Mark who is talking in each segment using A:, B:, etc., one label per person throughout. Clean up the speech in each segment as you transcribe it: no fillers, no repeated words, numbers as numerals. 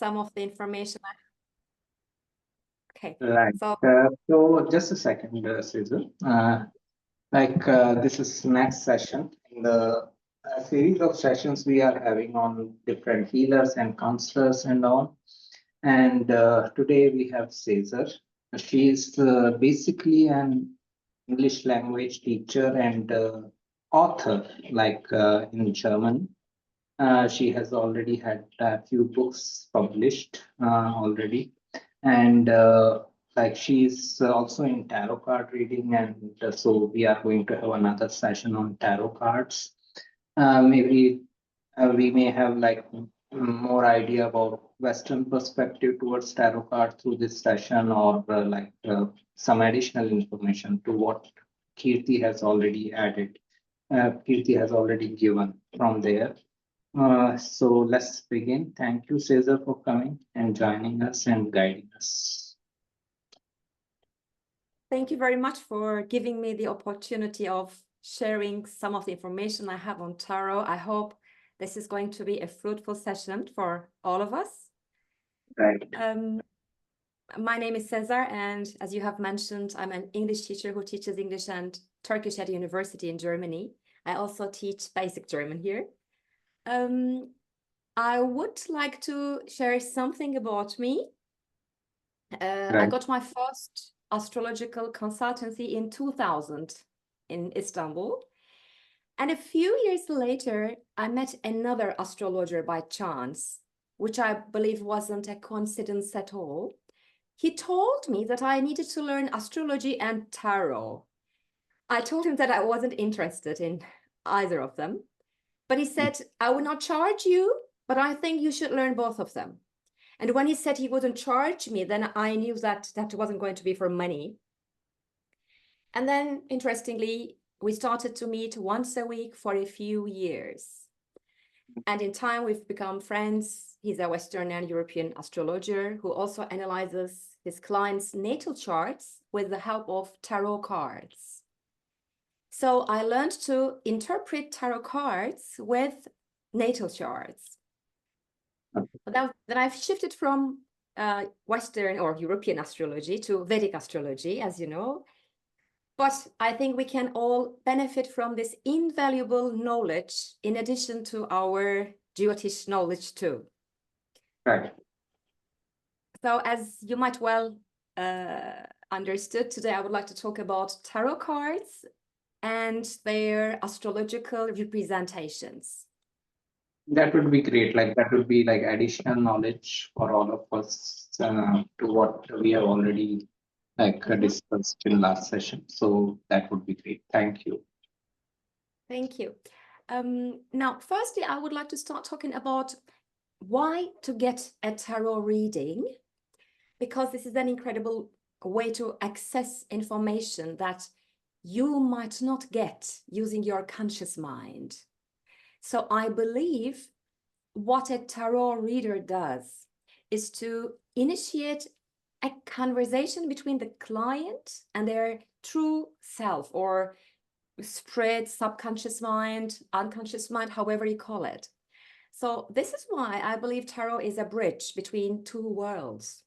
A: some of the information. Okay,
B: Right.
A: so
B: So just a second, Sezer. This is next session in the series of sessions we are having on different healers and counselors and all. And today we have Sezer. She is basically an English language teacher and author, in German. She has already had a few books published already, and she's also in tarot card reading, and so we are going to have another session on tarot cards. Maybe we may have more idea about Western perspective towards tarot card through this session, or some additional information to what Kirti has already added. Kirti has already given from there. So let's begin. Thank you, Sezer, for coming and joining us and guiding us.
A: thank you very much for giving me the opportunity of sharing some of the information I have on tarot. I hope this is going to be a fruitful session for all of us.
B: Right.
A: My name is Sezer, and as you have mentioned, I'm an English teacher who teaches English and Turkish at a university in Germany. I also teach basic German here. I would like to share something about me. I
B: Right.
A: got my first astrological consultancy in 2000 in Istanbul. And a few years later, I met another astrologer by chance, which I believe wasn't a coincidence at all. He told me that I needed to learn astrology and tarot. I told him that I wasn't interested in either of them. But he said, I will not charge you, but I think you should learn both of them. And when he said he wouldn't charge me, then I knew that that wasn't going to be for money. And then, interestingly, we started to meet once a week for a few years. And in time, we've become friends. He's a Western and European astrologer who also analyzes his clients' natal charts with the help of tarot cards. So I learned to interpret tarot cards with natal charts. Then I've shifted from Western or European astrology to Vedic astrology, as you know. But I think we can all benefit from this invaluable knowledge in addition to our Jyotish knowledge too.
B: Right.
A: So as you might well understood, today I would like to talk about tarot cards and their astrological representations.
B: That would be great. That would be additional knowledge for all of us to what we have already discussed in last session. So that would be great. Thank you.
A: Thank you. Now, firstly, I would like to start talking about why to get a tarot reading, because this is an incredible way to access information that you might not get using your conscious mind. So I believe what a tarot reader does is to initiate a conversation between the client and their true self, or spread, subconscious mind, unconscious mind, however you call it. So this is why I believe tarot is a bridge between two worlds.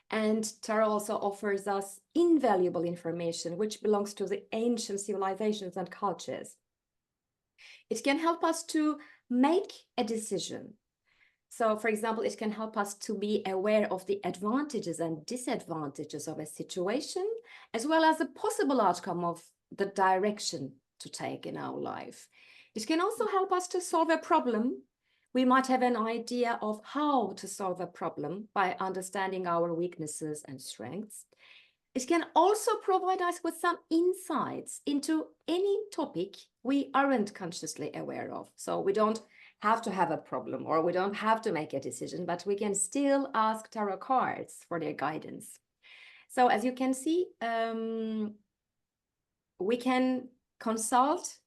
A: And tarot also offers us invaluable information which belongs to the ancient civilizations and cultures. It can help us to make a decision. So, for example, it can help us to be aware of the advantages and disadvantages of a situation, as well as the possible outcome of the direction to take in our life. It can also help us to solve a problem. We might have an idea of how to solve a problem by understanding our weaknesses and strengths. It can also provide us with some insights into any topic we aren't consciously aware of. So we don't have to have a problem, or we don't have to make a decision, but we can still ask tarot cards for their guidance. So as you can see, we can consult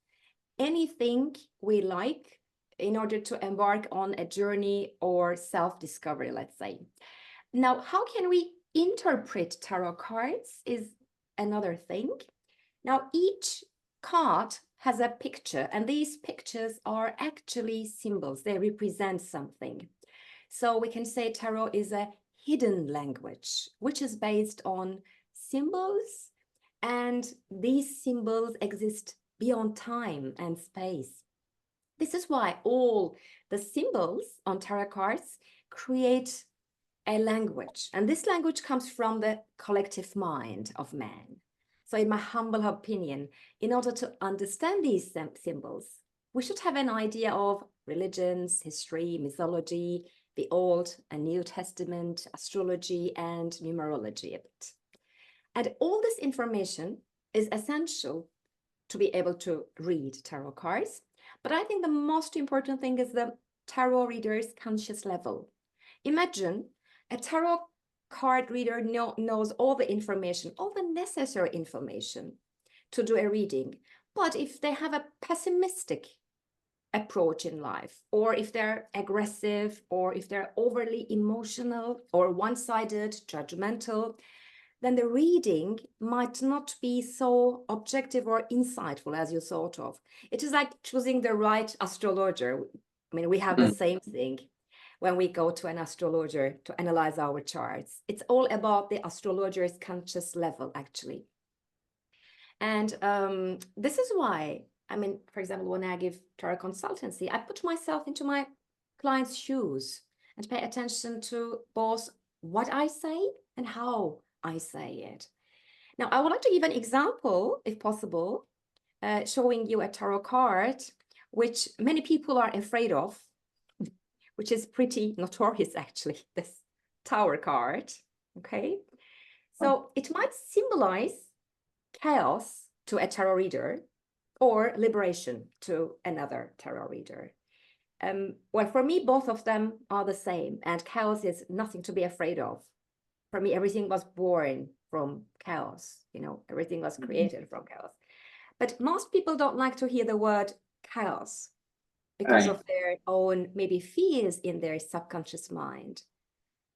A: anything we like in order to embark on a journey or self-discovery, let's say. Now, how can we interpret tarot cards is another thing. Now, each card has a picture, and these pictures are actually symbols. They represent something. So we can say tarot is a hidden language, which is based on symbols, and these symbols exist beyond time and space. This is why all the symbols on tarot cards create a language, and this language comes from the collective mind of man. So in my humble opinion, in order to understand these symbols, we should have an idea of religions, history, mythology, the Old and New Testament, astrology, and numerology a bit. And all this information is essential to be able to read tarot cards. But I think the most important thing is the tarot reader's conscious level. Imagine a tarot card reader knows all the information, all the necessary information to do a reading. But if they have a pessimistic approach in life, or if they're aggressive, or if they're overly emotional or one-sided, judgmental, then the reading might not be so objective or insightful as you thought of. It is like choosing the right astrologer. I mean, we have the same thing when we go to an astrologer to analyze our charts. It's all about the astrologer's conscious level, actually. And this is why, I mean, for example, when I give tarot consultancy, I put myself into my client's shoes and pay attention to both what I say and how I say it. Now, I would like to give an example, if possible, showing you a tarot card, which many people are afraid of, which is pretty notorious, actually, this Tower card, okay? So it might symbolize chaos to a tarot reader or liberation to another tarot reader. Well, for me, both of them are the same, and chaos is nothing to be afraid of. For me, everything was born from chaos, you know, everything was created from chaos. But most people don't like to hear the word chaos because of their own maybe fears in their subconscious mind.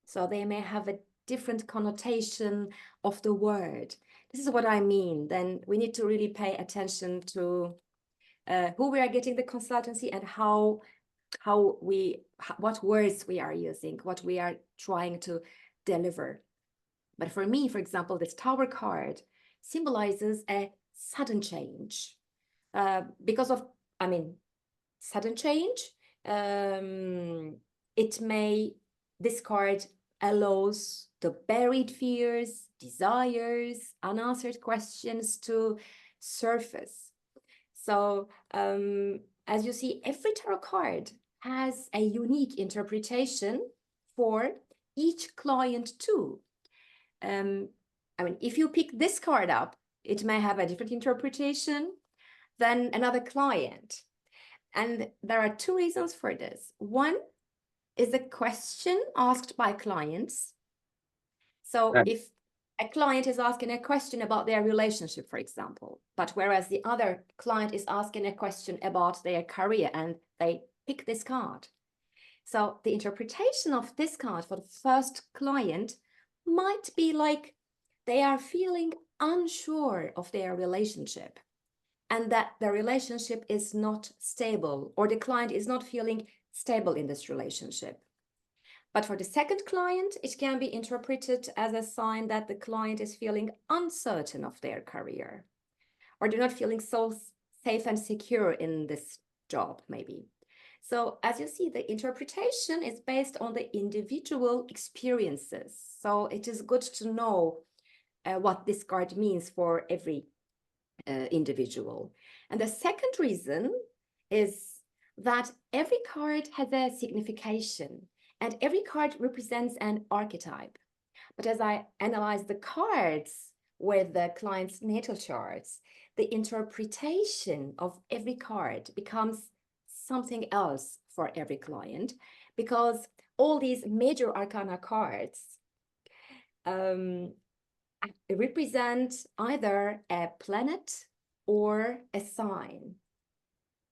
A: So they may have a different connotation of the word. This is what I mean. Then we need to really pay attention to who we are getting the consultancy and what words we are using, what we are trying to deliver. But for me, for example, this Tower card symbolizes a sudden change because of, I mean, sudden change. This card allows the buried fears, desires, unanswered questions to surface. So as you see, every tarot card has a unique interpretation for each client too. I mean, if you pick this card up, it may have a different interpretation than another client. And there are two reasons for this. One is the question asked by clients. So if a client is asking a question about their relationship, for example, but whereas the other client is asking a question about their career and they pick this card. So the interpretation of this card for the first client might be like they are feeling unsure of their relationship and that the relationship is not stable, or the client is not feeling stable in this relationship. But for the second client, it can be interpreted as a sign that the client is feeling uncertain of their career, or they're not feeling so safe and secure in this job, maybe. So as you see, the interpretation is based on the individual experiences. So it is good to know what this card means for every individual. And the second reason is that every card has a signification and every card represents an archetype. But as I analyze the cards with the client's natal charts, the interpretation of every card becomes something else for every client, because all these major arcana cards represent either a planet or a sign.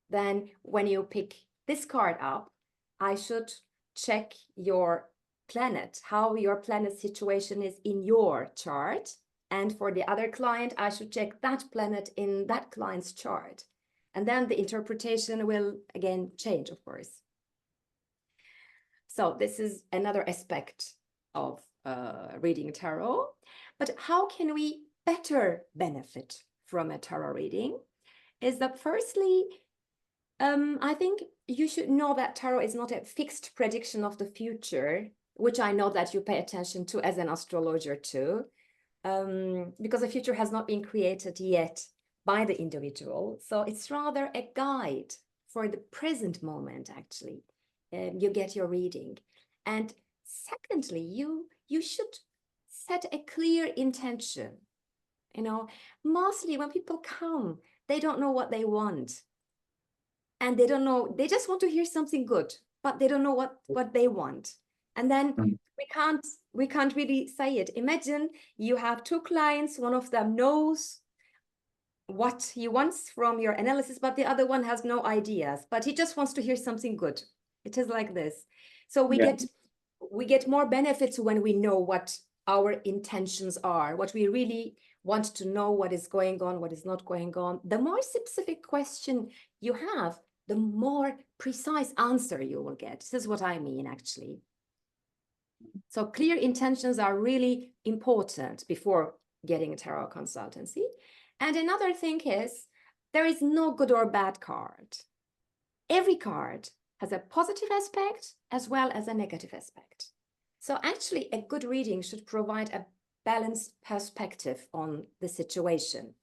A: Then when you pick this card up, I should check your planet, how your planet situation is in your chart. And for the other client, I should check that planet in that client's chart. And then the interpretation will again change, of course. So this is another aspect of reading tarot. But how can we better benefit from a tarot reading? Is that firstly, I think you should know that tarot is not a fixed prediction of the future, which I know that you pay attention to as an astrologer too, because the future has not been created yet by the individual. So it's rather a guide for the present moment, actually. You get your reading. And secondly, you should set a clear intention. You know, mostly when people come, they don't know what they want. And they don't know, they just want to hear something good, but they don't know what they want. And then we can't really say it. Imagine you have two clients, one of them knows what he wants from your analysis, but the other one has no ideas, but he just wants to hear something good. It is like this. So we get more benefits when we know what our intentions are, what we really want to know, what is going on, what is not going on. The more specific question you have, the more precise answer you will get. This is what I mean, actually. So clear intentions are really important before getting a tarot consultancy. And another thing is, there is no good or bad card. Every card has a positive aspect as well as a negative aspect. So actually, a good reading should provide a balanced perspective on the situation.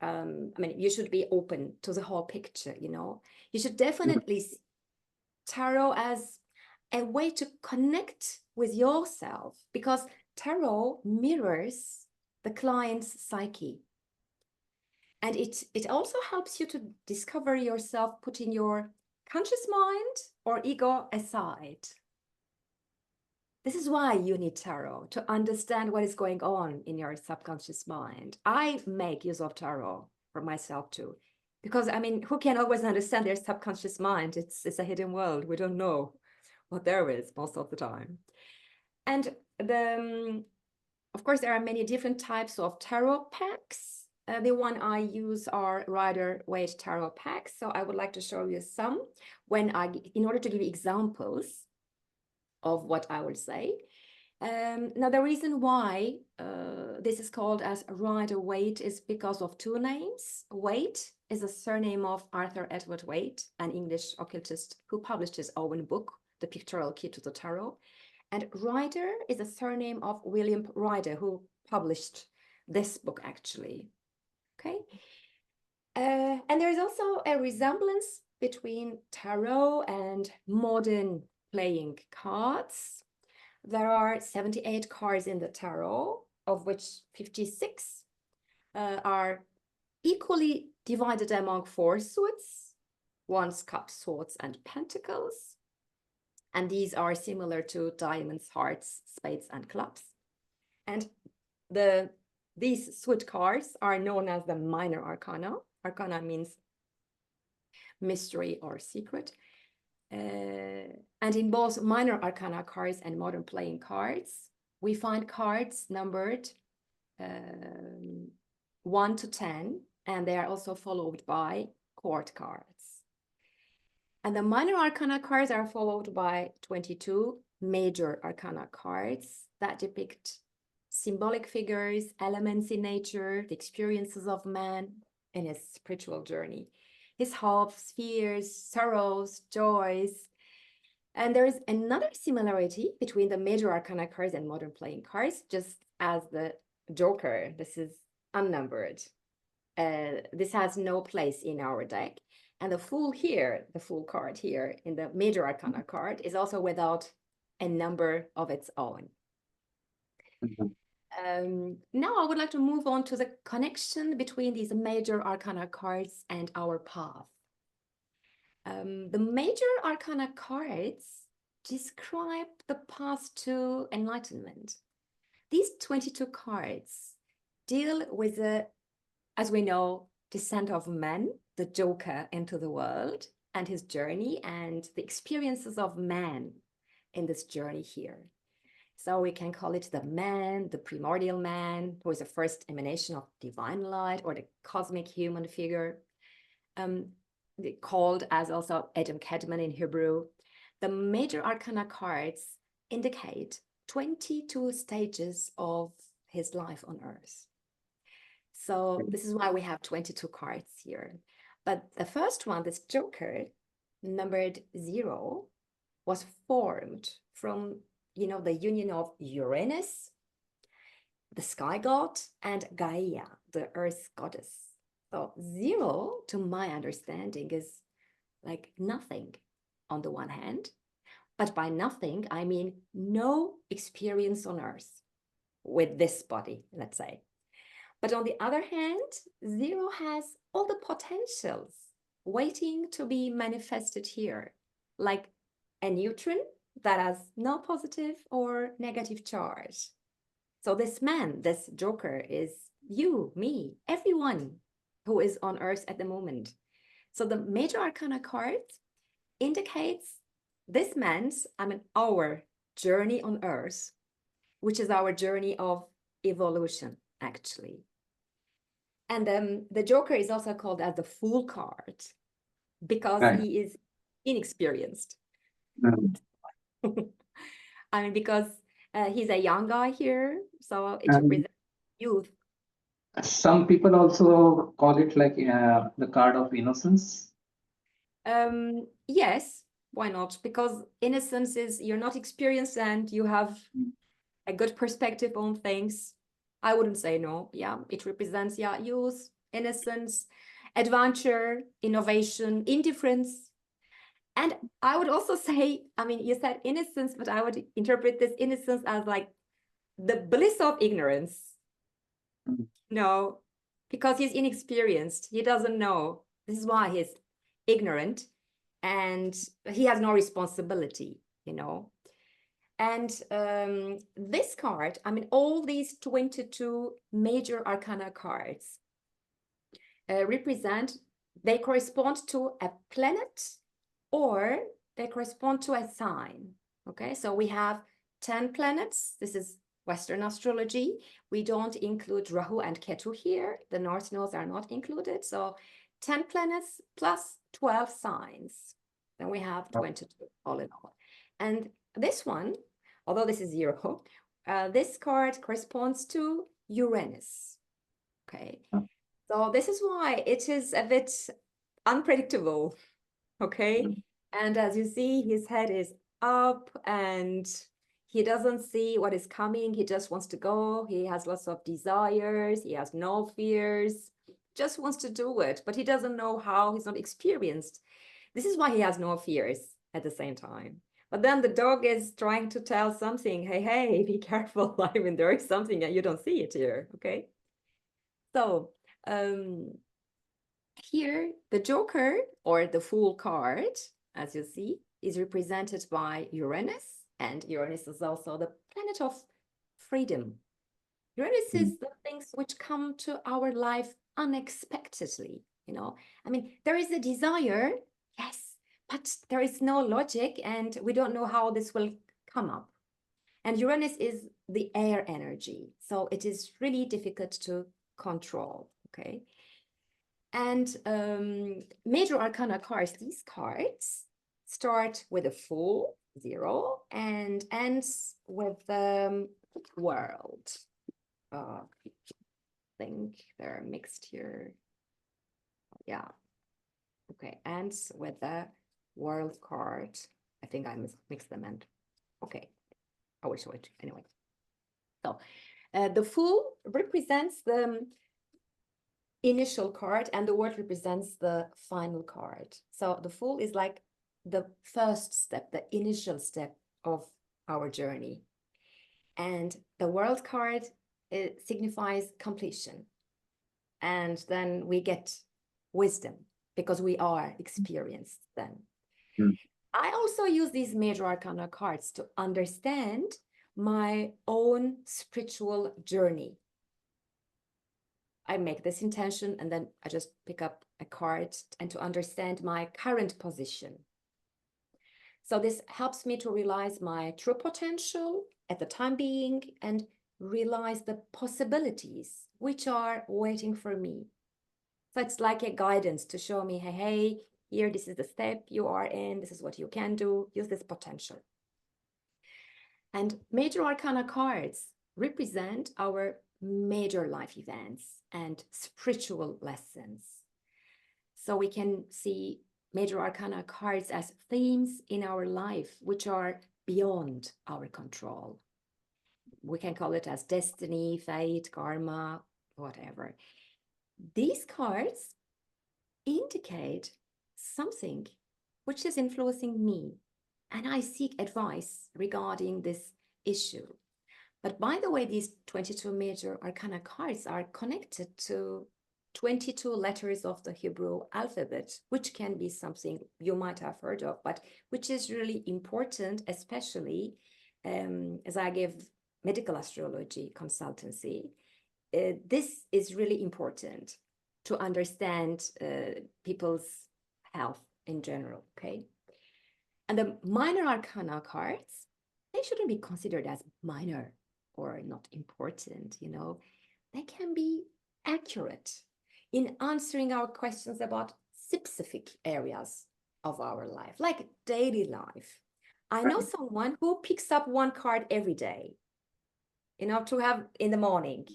A: I mean, you should be open to the whole picture, you know. You should definitely see tarot as a way to connect with yourself, because tarot mirrors the client's psyche. And it also helps you to discover yourself, putting your conscious mind or ego aside. This is why you need tarot, to understand what is going on in your subconscious mind. I make use of tarot for myself too, because I mean, who can always understand their subconscious mind? It's a hidden world. We don't know what there is most of the time. And of course, there are many different types of tarot packs. The one I use are Rider-Waite tarot packs. So I would like to show you some in order to give you examples of what I will say. Now, the reason why this is called as Rider-Waite is because of two names. Waite is a surname of Arthur Edward Waite, an English occultist who published his own book, The Pictorial Key to the Tarot. And Rider is a surname of William Rider, who published this book, actually. Okay. And there's also a resemblance between tarot and modern playing cards. There are 78 cards in the tarot, of which 56 are equally divided among four suits: wands, cups, swords, and pentacles. And these are similar to diamonds, hearts, spades, and clubs. And these suit cards are known as the minor arcana. Arcana means mystery or secret. And in both minor arcana cards and modern playing cards, we find cards numbered 1 to 10, and they are also followed by court cards. And the minor arcana cards are followed by 22 major arcana cards that depict symbolic figures, elements in nature, the experiences of man in his spiritual journey, his hopes, fears, sorrows, joys. And there is another similarity between the major arcana cards and modern playing cards, just as the Joker. This is unnumbered. This has no place in our deck. And the Fool here, the Fool card here in the major arcana card, is also without a number of its own. Now I would like to move on to the connection between these major arcana cards and our path. The major arcana cards describe the path to enlightenment. These 22 cards deal with the, as we know, descent of man, the Joker, into the world, and his journey and the experiences of man in this journey here. So we can call it the man, the primordial man, who is the first emanation of divine light, or the cosmic human figure, called as also Adam Kadmon in Hebrew. the major arcana cards indicate 22 stages of his life on Earth. So this is why we have 22 cards here. But the first one, this Joker, numbered 0, was formed from, the union of Uranus, the sky god, and Gaia, the earth goddess. So 0, to my understanding, is like nothing on the one hand, but by nothing, I mean no experience on Earth with this body, let's say. But on the other hand, 0 has all the potentials waiting to be manifested here, like a neutron that has no positive or negative charge. So this man, this Joker, is you, me, everyone who is on Earth at the moment. So the major arcana card indicates this man's, our journey on Earth, which is our journey of evolution, actually. And the Joker is also called as the Fool card because he is inexperienced. Because he's a young guy here, so it represents youth.
B: Some people also call it like the card of innocence.
A: Yes, why not? Because innocence is you're not experienced and you have a good perspective on things. I wouldn't say no. Yeah, it represents youth, innocence, adventure, innovation, indifference. And I would also say, you said innocence, but I would interpret this innocence as like the bliss of ignorance. No, because he's inexperienced. He doesn't know. This is why he's ignorant and he has no responsibility, And this card, all these 22 major arcana cards they correspond to a planet or they correspond to a sign. Okay, so we have 10 planets. This is Western astrology. We don't include Rahu and Ketu here. The North nodes are not included. So 10 planets plus 12 signs. Then we have 22 all in all. And this one, although this is 0, this card corresponds to Uranus. Okay, so this is why it is a bit unpredictable. Okay, and as you see, his head is up and he doesn't see what is coming. He just wants to go. He has lots of desires. He has no fears, just wants to do it, but he doesn't know how. He's not experienced. This is why he has no fears at the same time. But then the dog is trying to tell something. Hey, be careful. There is something and you don't see it here. Okay. So here, the Joker or the Fool card, as you see, is represented by Uranus, and Uranus is also the planet of freedom. Uranus is the things which come to our life unexpectedly, there is a desire, yes, but there is no logic and we don't know how this will come up. And Uranus is the air energy, so it is really difficult to control, okay? And major arcana cards, these cards start with a Fool, 0, and ends with the World. I think they're mixed here. Yeah. Okay, ends with the World card. I think I mixed them and okay. I will show it anyway. So the Fool represents the initial card and the World represents the final card. So the Fool is like the first step, the initial step of our journey. And the World card, it signifies completion. And then we get wisdom because we are experienced then. I also use these major arcana cards to understand my own spiritual journey. I make this intention and then I just pick up a card and to understand my current position. So this helps me to realize my true potential at the time being and realize the possibilities which are waiting for me. So it's like a guidance to show me, hey, here, this is the step you are in, this is what you can do, use this potential. And major arcana cards represent our major life events and spiritual lessons. So we can see major arcana cards as themes in our life, which are beyond our control. We can call it as destiny, fate, karma, whatever. These cards indicate something which is influencing me, and I seek advice regarding this issue. But by the way, these 22 major arcana cards are connected to 22 letters of the Hebrew alphabet, which can be something you might have heard of, but which is really important, especially as I give medical astrology consultancy. This is really important to understand people's health in general, okay? And the minor arcana cards, they shouldn't be considered as minor or not important, you know. They can be accurate in answering our questions about specific areas of our life, like daily life. I know someone who picks up one card every day, you know, to have in the morning,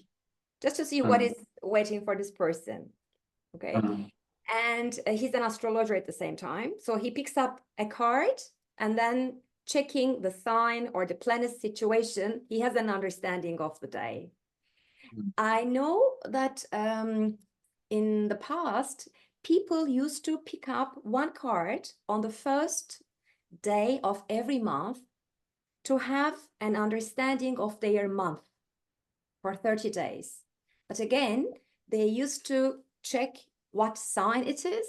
A: just to see what is waiting for this person, okay? And he's an astrologer at the same time. So he picks up a card and then checking the sign or the planet situation, he has an understanding of the day. I know that in the past, people used to pick up one card on the first day of every month to have an understanding of their month for 30 days. But again, they used to check what sign it is,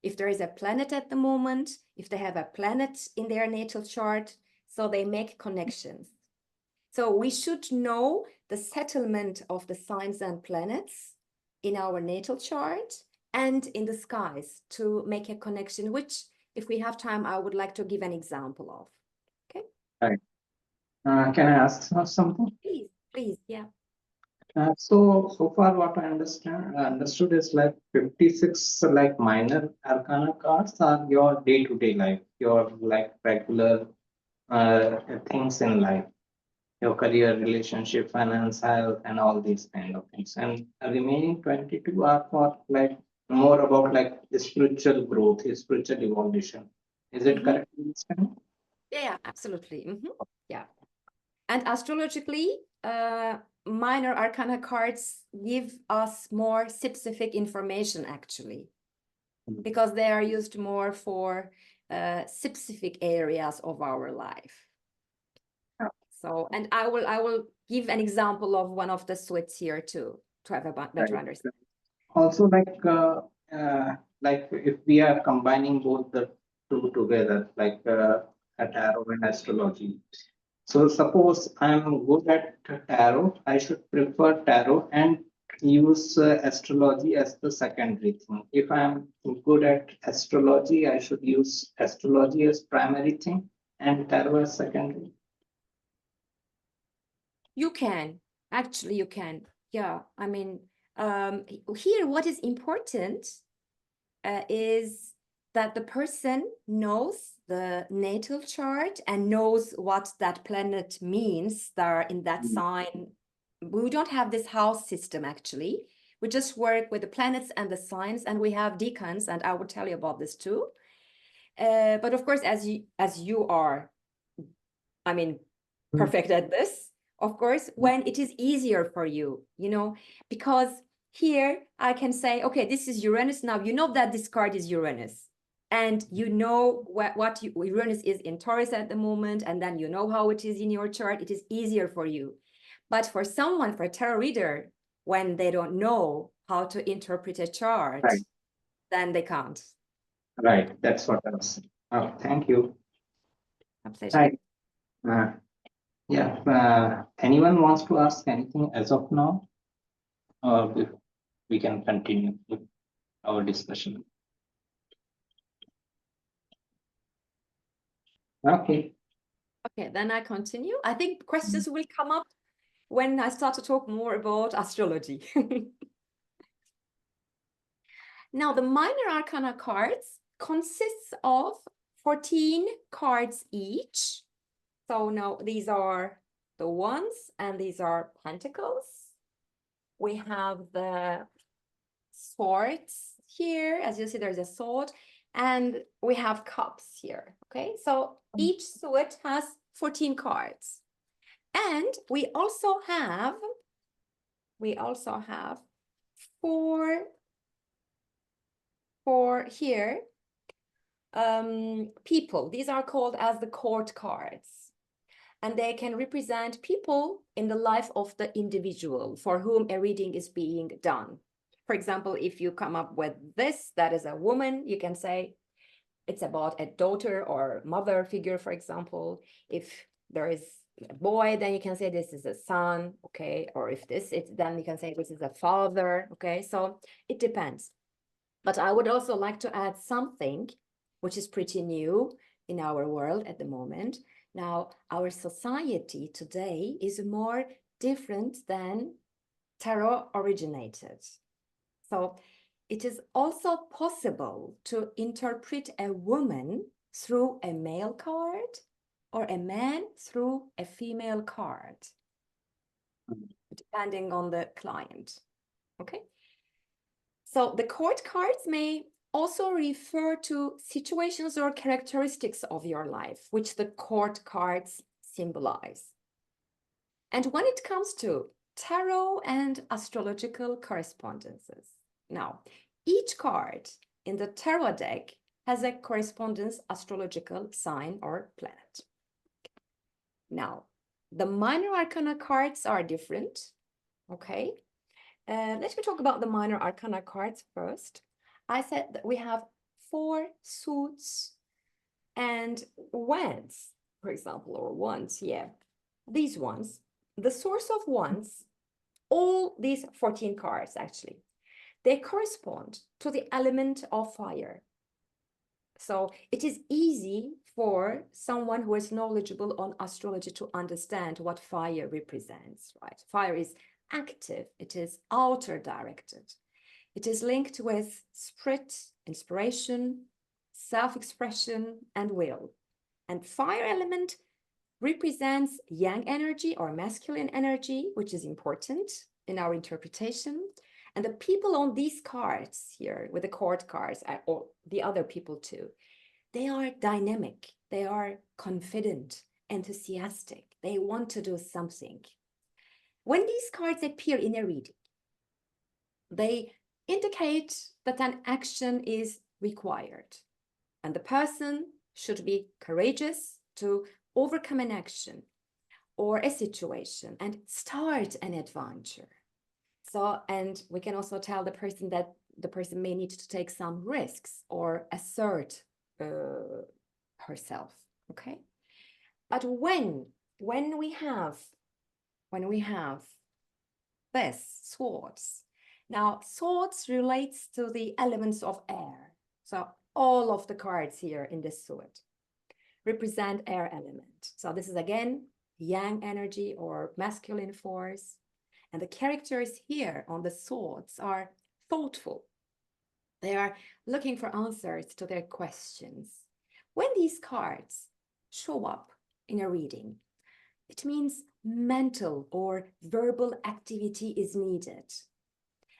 A: if there is a planet at the moment, if they have a planet in their natal chart, so they make connections. So we should know the settlement of the signs and planets in our natal chart and in the skies to make a connection, which, if we have time, I would like to give an example of. Okay?
B: Right. Can I ask something?
A: Please, yeah.
B: So far what I understood is like 56 like minor arcana cards are your day-to-day life, your like regular things in life, your career, relationship, finance, health, and all these kind of things. And the remaining 22 are for like more about like spiritual growth, spiritual evolution. Is it correct?
A: Yeah, absolutely. Yeah. And astrologically, minor arcana cards give us more specific information actually, because they are used more for specific areas of our life. So, and I will give an example of one of the suites here too, to have a better understanding.
B: Also, like if we are combining both the two together, like tarot and astrology. So suppose I'm good at tarot, I should prefer tarot and use astrology as the secondary thing. If I'm good at astrology, I should use astrology as primary thing and tarot as secondary.
A: You can, actually you can. Yeah, I mean, here what is important is that the person knows the natal chart and knows what that planet means that are in that sign. We don't have this house system actually. We just work with the planets and the signs, and we have decans, and I will tell you about this too. But of course, as you are, I mean, perfect at this, of course, when it is easier for you, you know, because here I can say, okay, this is Uranus. Now, you know that this card is Uranus, and you know what Uranus is in Taurus at the moment, and then you know how it is in your chart. It is easier for you. But for someone, for a tarot reader, when they don't know how to interpret a chart, then they can't.
B: Right, that's what I was saying. Oh, thank you.
A: A pleasure.
B: Right. Yeah, anyone wants to ask anything as of now? Or we can continue with our discussion. Okay.
A: Okay, then I continue. I think questions will come up when I start to talk more about astrology. Now, the minor arcana cards consists of 14 cards each. So now these are the wands and these are pentacles. We have the swords here. As you see, there's a sword, and we have cups here. Okay, so each suit has 14 cards. And we also have four here people. These are called as the court cards, and they can represent people in the life of the individual for whom a reading is being done. For example, if you come up with this, that is a woman, you can say it's about a daughter or mother figure, for example. If there is a boy, then you can say this is a son, okay? Or if then you can say this is a father, okay? So it depends. But I would also like to add something which is pretty new in our world at the moment. Now, our society today is more different than tarot originated. So it is also possible to interpret a woman through a male card or a man through a female card, depending on the client, okay? So the court cards may also refer to situations or characteristics of your life, which the court cards symbolize. And when it comes to tarot and astrological correspondences, now, each card in the tarot deck has a correspondence astrological sign or planet. Now, the minor arcana cards are different, okay? Let's talk about the minor arcana cards first. I said that we have 4 suits and wands, for example, or wands, yeah. These ones, the source of wands, all these 14 cards actually, they correspond to the element of fire. So it is easy for someone who is knowledgeable on astrology to understand what fire represents, right? Fire is active, it is outer directed. It is linked with spirit, inspiration, self-expression, and will. And fire element represents yang energy or masculine energy, which is important in our interpretation. And the people on these cards here, with the court cards, or the other people too, they are dynamic, they are confident, enthusiastic, they want to do something. When these cards appear in a reading, they indicate that an action is required, and the person should be courageous to overcome an action or a situation and start an adventure. So, and we can also tell the person that the person may need to take some risks or assert herself, okay? But when we have this swords, now swords relates to the elements of air. So all of the cards here in this sword represent air element. So this is again yang energy or masculine force. And the characters here on the swords are thoughtful. They are looking for answers to their questions. When these cards show up in a reading, it means mental or verbal activity is needed.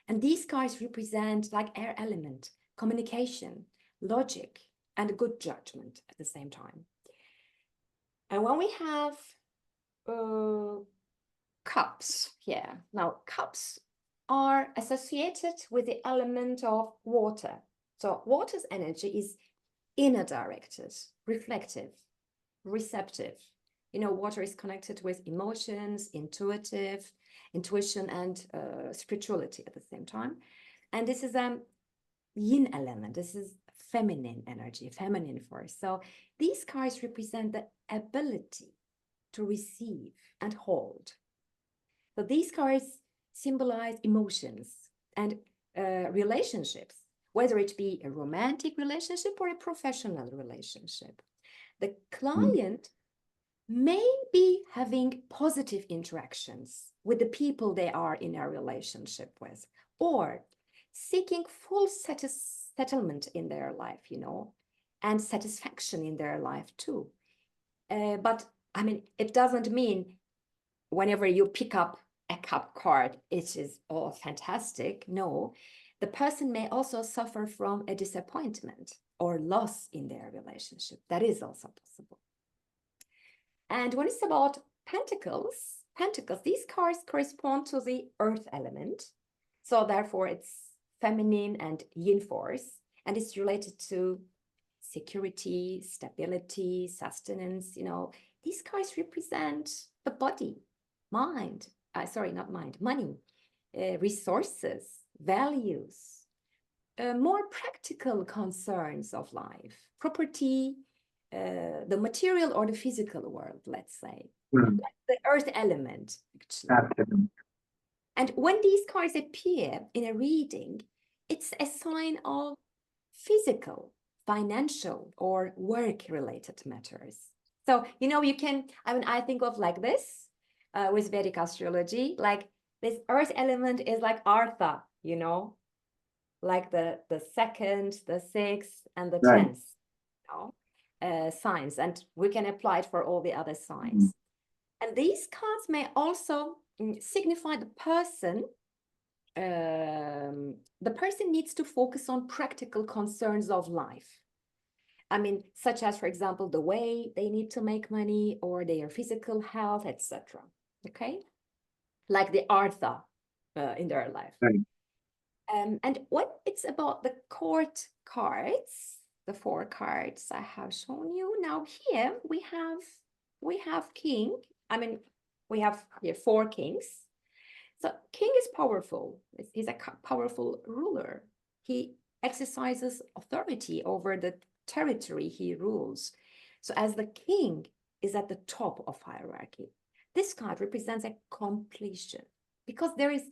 A: And these cards represent like air element, communication, logic, and good judgment at the same time. And when we have cups here, now cups are associated with the element of water. So water's energy is inner directed, reflective, receptive. You know, water is connected with emotions, intuition, and spirituality at the same time. And this is a yin element. This is feminine energy, feminine force. So these cards represent the ability to receive and hold. So these cards symbolize emotions and relationships, whether it be a romantic relationship or a professional relationship. The client may be having positive interactions with the people they are in a relationship with, or seeking full settlement in their life, you know, and satisfaction in their life too. But I mean, it doesn't mean whenever you pick up a cup card, it is all fantastic. No, the person may also suffer from a disappointment or loss in their relationship. That is also possible. And when it's about pentacles, these cards correspond to the earth element. So therefore it's feminine and yin force, and it's related to security, stability, sustenance. You know, these cards represent the body, mind, sorry, not mind, money, resources, values, more practical concerns of life, property, the material or the physical world, let's say, the earth element, actually.
B: Absolutely.
A: And when these cards appear in a reading, it's a sign of physical, financial, or work-related matters. So, you know, you can, I mean, I think of like this with Vedic astrology, like this earth element is like Artha, you know, like the second, the sixth, and the 10th, you know, signs. And we can apply it for all the other signs. And these cards may also signify the person. The person needs to focus on practical concerns of life. I mean, such as, for example, the way they need to make money or their physical health, etc. Okay, like the Artha in their life. And when it's about the court cards, the 4 cards I have shown you, now here we have king. I mean, we have here 4 kings. So king is powerful. He's a powerful ruler. He exercises authority over the territory he rules. So as the king is at the top of hierarchy, this card represents a completion because there is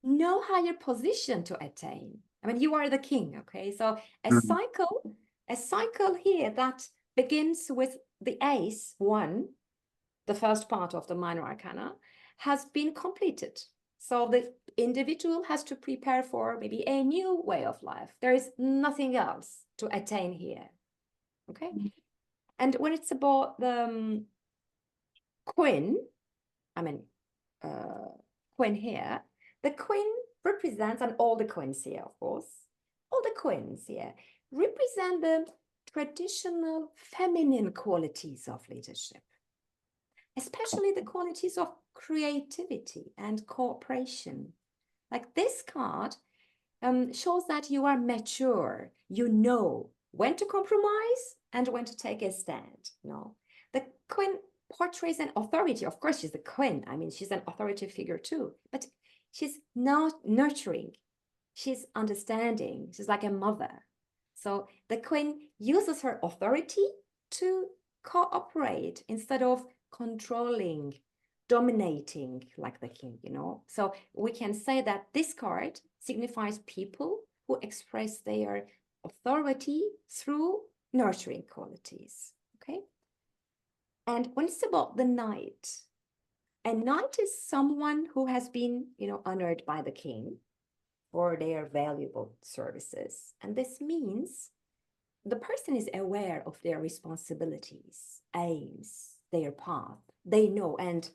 A: no higher position to attain. I mean, you are the king, okay? So a cycle here that begins with the ace 1, the first part of the minor arcana, has been completed. So the individual has to prepare for maybe a new way of life. There is nothing else to attain here, okay? And when it's about the queen, I mean, queen here, the queen represents, and all the queens here, of course, all the queens here represent the traditional feminine qualities of leadership, especially the qualities of creativity and cooperation. Like this card shows that you are mature, you know when to compromise and when to take a stand. No, the queen portrays an authority. Of course, she's the queen. I mean, she's an authority figure too, but she's not nurturing. She's understanding. She's like a mother. So the queen uses her authority to cooperate instead of controlling, dominating like the king, you know. So we can say that this card signifies people who express their authority through nurturing qualities, okay? And when it's about the knight, a knight is someone who has been, you know, honored by the king for their valuable services. And this means the person is aware of their responsibilities, aims, their path. They know, and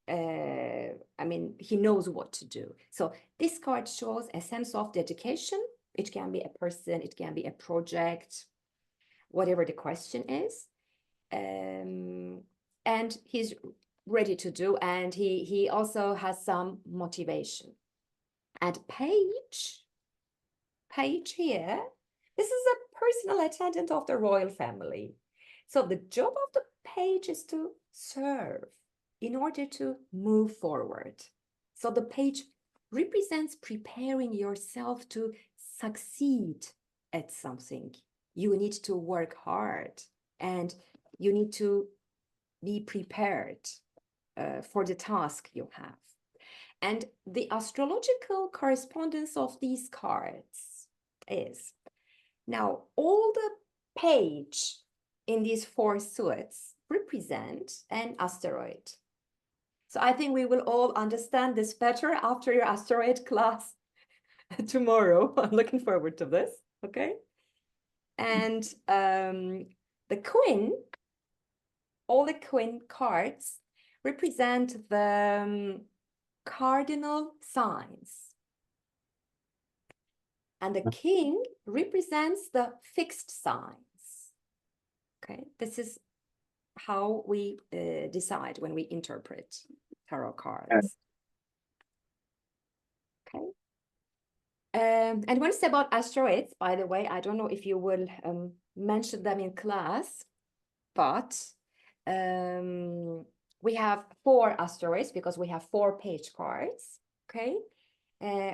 A: I mean, he knows what to do. So this card shows a sense of dedication. It can be a person, it can be a project, whatever the question is. And he's ready to do, and he also has some motivation. And page here, this is a personal attendant of the royal family. So the job of the page is to serve in order to move forward. So the page represents preparing yourself to succeed at something. You need to work hard and you need to be prepared for the task you have. And the astrological correspondence of these cards is, now all the page in these 4 suits represent an asteroid. So I think we will all understand this better after your asteroid class tomorrow. I'm looking forward to this. Okay. And the queen, all the queen cards represent the cardinal signs. And the king represents the fixed signs. Okay, this is how we decide when we interpret tarot cards. Okay. And when it's about asteroids, by the way, I don't know if you will mention them in class, but we have 4 asteroids because we have 4 page cards. Okay.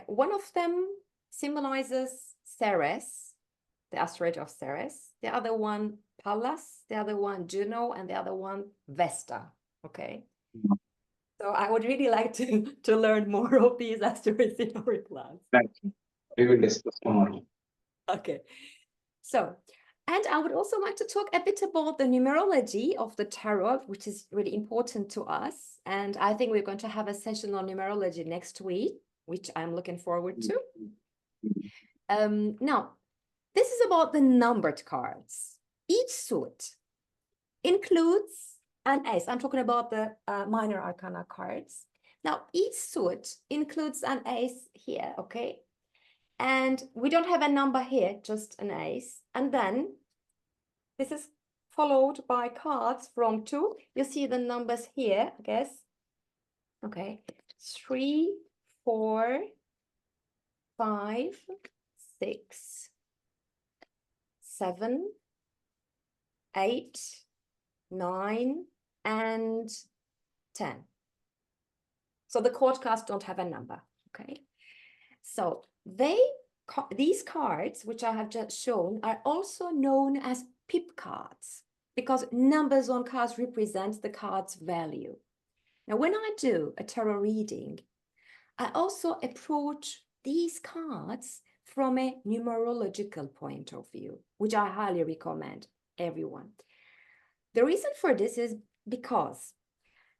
A: One of them symbolizes Ceres, the asteroid of Ceres. The other one, Pallas. The other one, Juno. And the other one, Vesta. Okay. So I would really like to learn more of these asteroids in our class.
B: Thank you. We will discuss tomorrow.
A: Okay. So, and I would also like to talk a bit about the numerology of the tarot, which is really important to us. And I think we're going to have a session on numerology next week, which I'm looking forward to. Now, this is about the numbered cards. Each suit includes an ace. I'm talking about the minor arcana cards. Now, each suit includes an ace here, okay? And we don't have a number here, just an ace. And then this is followed by cards from 2. You see the numbers here, I guess. Okay, 3, 4, 5, 6, 7, 8, 9, and 10. So the court cards don't have a number, okay? So these cards, which I have just shown, are also known as pip cards because numbers on cards represent the card's value. Now, when I do a tarot reading, I also approach these cards from a numerological point of view, which I highly recommend everyone. The reason for this is because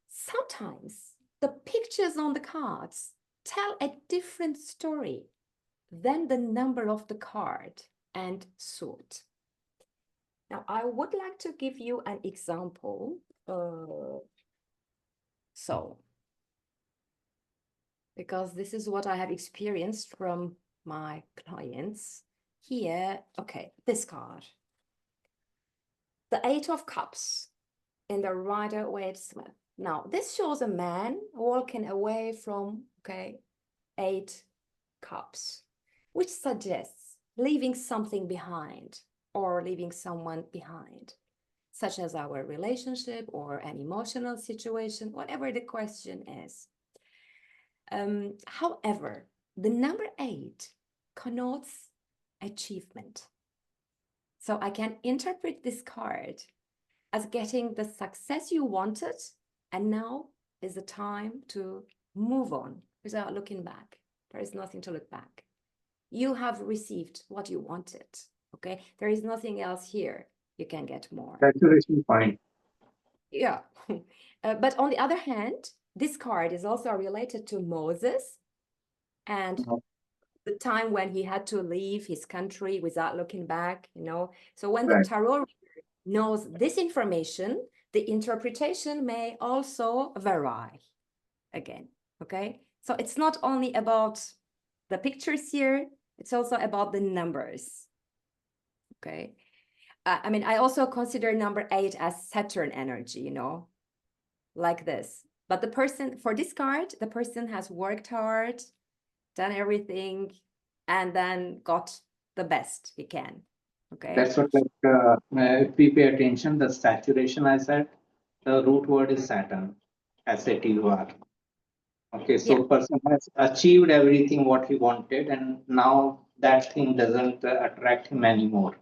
A: sometimes the pictures on the cards tell a different story than the number of the card and suit. Now, I would like to give you an example. Because this is what I have experienced from my clients. Here, okay, this card. The 8 of Cups in the Rider-Waite-Smith. Now, this shows a man walking away from, okay, 8 cups, which suggests leaving something behind or leaving someone behind, such as our relationship or an emotional situation, whatever the question is. However, the number 8 connotes achievement. So I can interpret this card as getting the success you wanted, and now is the time to move on without looking back. There is nothing to look back. You have received what you wanted, okay? There is nothing else here. You can get more.
B: Saturation point.
A: Yeah. But on the other hand, this card is also related to Moses and the time when he had to leave his country without looking back, you know. So when the tarot reader knows this information, the interpretation may also vary again, okay? So it's not only about the pictures here, it's also about the numbers, okay? I mean, I also consider number 8 as Saturn energy, you know, like this. But the person, for this card, the person has worked hard, done everything, and then got the best he can, okay?
B: That's what, if we pay attention, the saturation I said, the root word is Saturn, S-A-T-U-R. Okay, so
A: Yeah.
B: person has achieved everything what he wanted, and now that thing doesn't attract him anymore.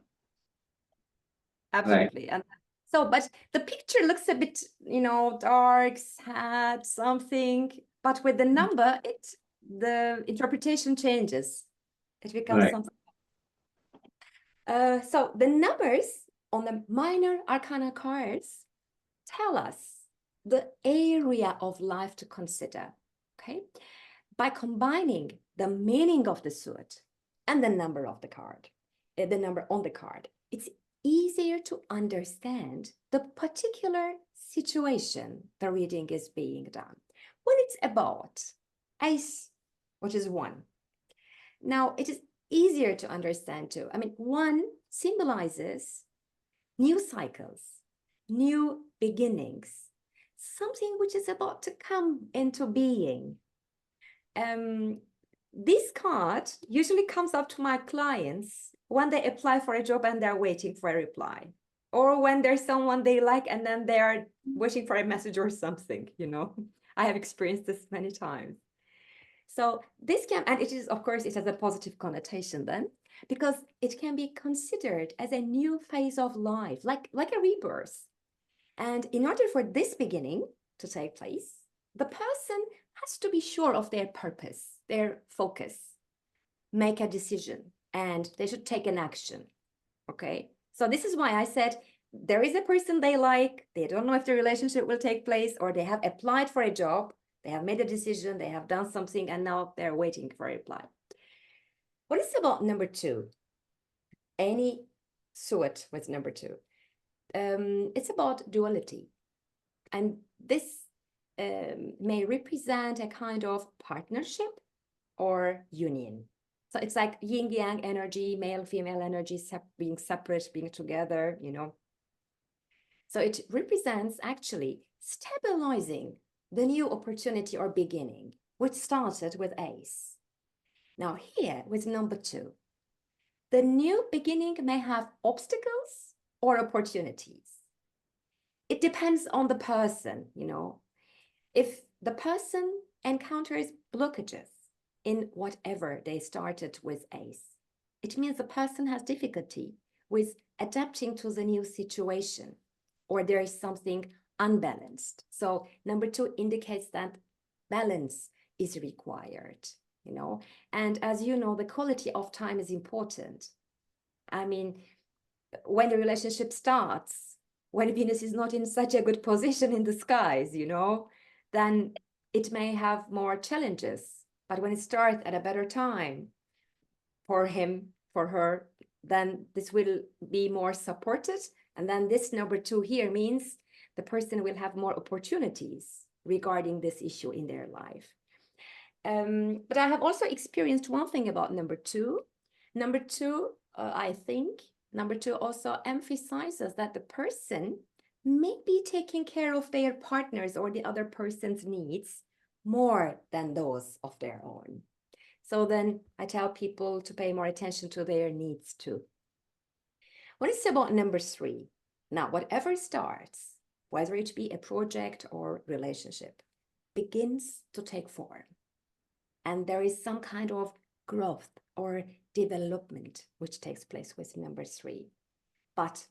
A: Absolutely. Right. And so, but the picture looks a bit, you know, dark, sad, something, but with the number, the interpretation changes. It becomes something. So the numbers on the minor arcana cards tell us the area of life to consider, okay? By combining the meaning of the suit, and the number of the card, the number on the card, it's easier to understand the particular situation the reading is being done. When it's about ace, which is 1, now it is easier to understand too. I mean, 1 symbolizes new cycles, new beginnings, something which is about to come into being. This card usually comes up to my clients when they apply for a job and they're waiting for a reply, or when there's someone they like and then they're waiting for a message or something, you know. I have experienced this many times. So this can, and it is, of course, it has a positive connotation then, because it can be considered as a new phase of life, like a rebirth. And in order for this beginning to take place, the person has to be sure of their purpose, their focus, make a decision, and they should take an action. Okay, so this is why I said there is a person they like, they don't know if the relationship will take place, or they have applied for a job, they have made a decision, they have done something, and now they're waiting for a reply. What is about number 2? Any suit with number 2. It's about duality. And this may represent a kind of partnership or union. So it's like yin yang energy, male, female energy, being separate, being together, you know. So it represents actually stabilizing the new opportunity or beginning, which started with ace. Now here with number 2, the new beginning may have obstacles or opportunities. It depends on the person, you know. If the person encounters blockages in whatever they started with ace, it means the person has difficulty with adapting to the new situation, or there is something unbalanced. So number 2 indicates that balance is required, you know. And as you know, the quality of time is important. I mean, when the relationship starts, when Venus is not in such a good position in the skies, you know, then it may have more challenges. But when it starts at a better time for him, for her, then this will be more supported. And then this number 2 here means the person will have more opportunities regarding this issue in their life. But I have also experienced one thing about number 2. Number 2, I think, number 2 also emphasizes that the person may be taking care of their partners or the other person's needs more than those of their own. So then I tell people to pay more attention to their needs too. What is about number 3? Now, whatever starts, whether it be a project or relationship, begins to take form. And there is some kind of growth or development which takes place with number 3. But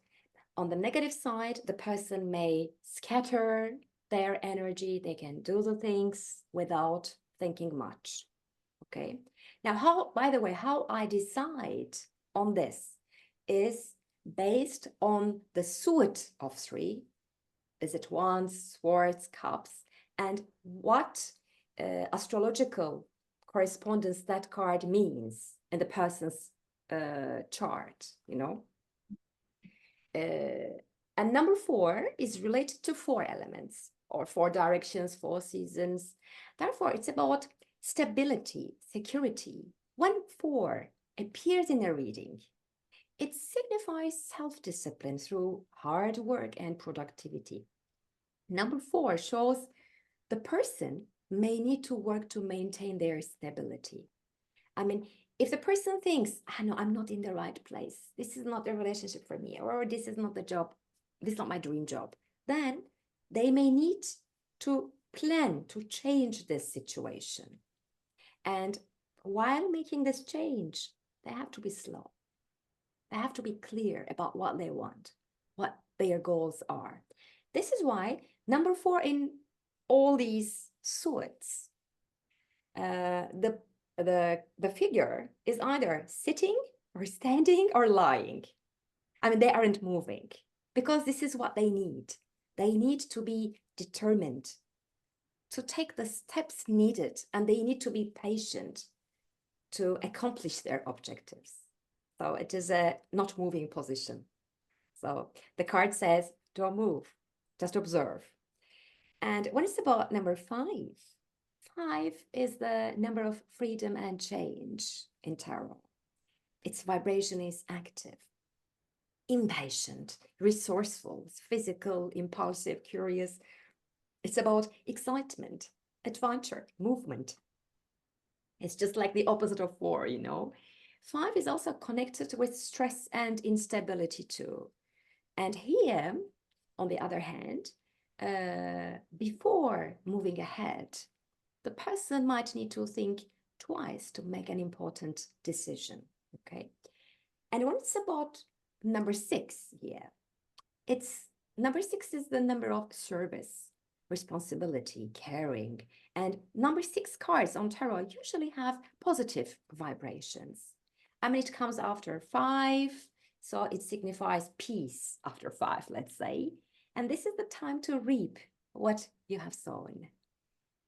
A: on the negative side, the person may scatter their energy. They can do the things without thinking much. Okay. Now, how, by the way, how I decide on this is based on the suit of 3. Is it wands, swords, cups, and what astrological correspondence that card means in the person's chart, you know. And number 4 is related to 4 elements or 4 directions, 4 seasons. Therefore, it's about stability, security. When 4 appears in a reading, it signifies self-discipline through hard work and productivity. Number 4 shows the person may need to work to maintain their stability. I mean, if the person thinks, I know I'm not in the right place, this is not a relationship for me, or this is not the job, this is not my dream job, then they may need to plan to change this situation. And while making this change, they have to be slow. They have to be clear about what they want, what their goals are. This is why number 4 in all these suits, the figure is either sitting or standing or lying. I mean, they aren't moving because this is what they need. They need to be determined to take the steps needed, and they need to be patient to accomplish their objectives. So it is a not moving position. So the card says, don't move, just observe. And when it's about number 5, 5 is the number of freedom and change in tarot. Its vibration is active, impatient, resourceful, physical, impulsive, curious. It's about excitement, adventure, movement. It's just like the opposite of 4, you know. 5 is also connected with stress and instability too. And here, on the other hand, before moving ahead, the person might need to think twice to make an important decision, okay? And when it's about number 6 here, number 6 is the number of service, responsibility, caring. And number 6 cards on tarot usually have positive vibrations. I mean, it comes after 5, so it signifies peace after 5, let's say. And this is the time to reap what you have sown.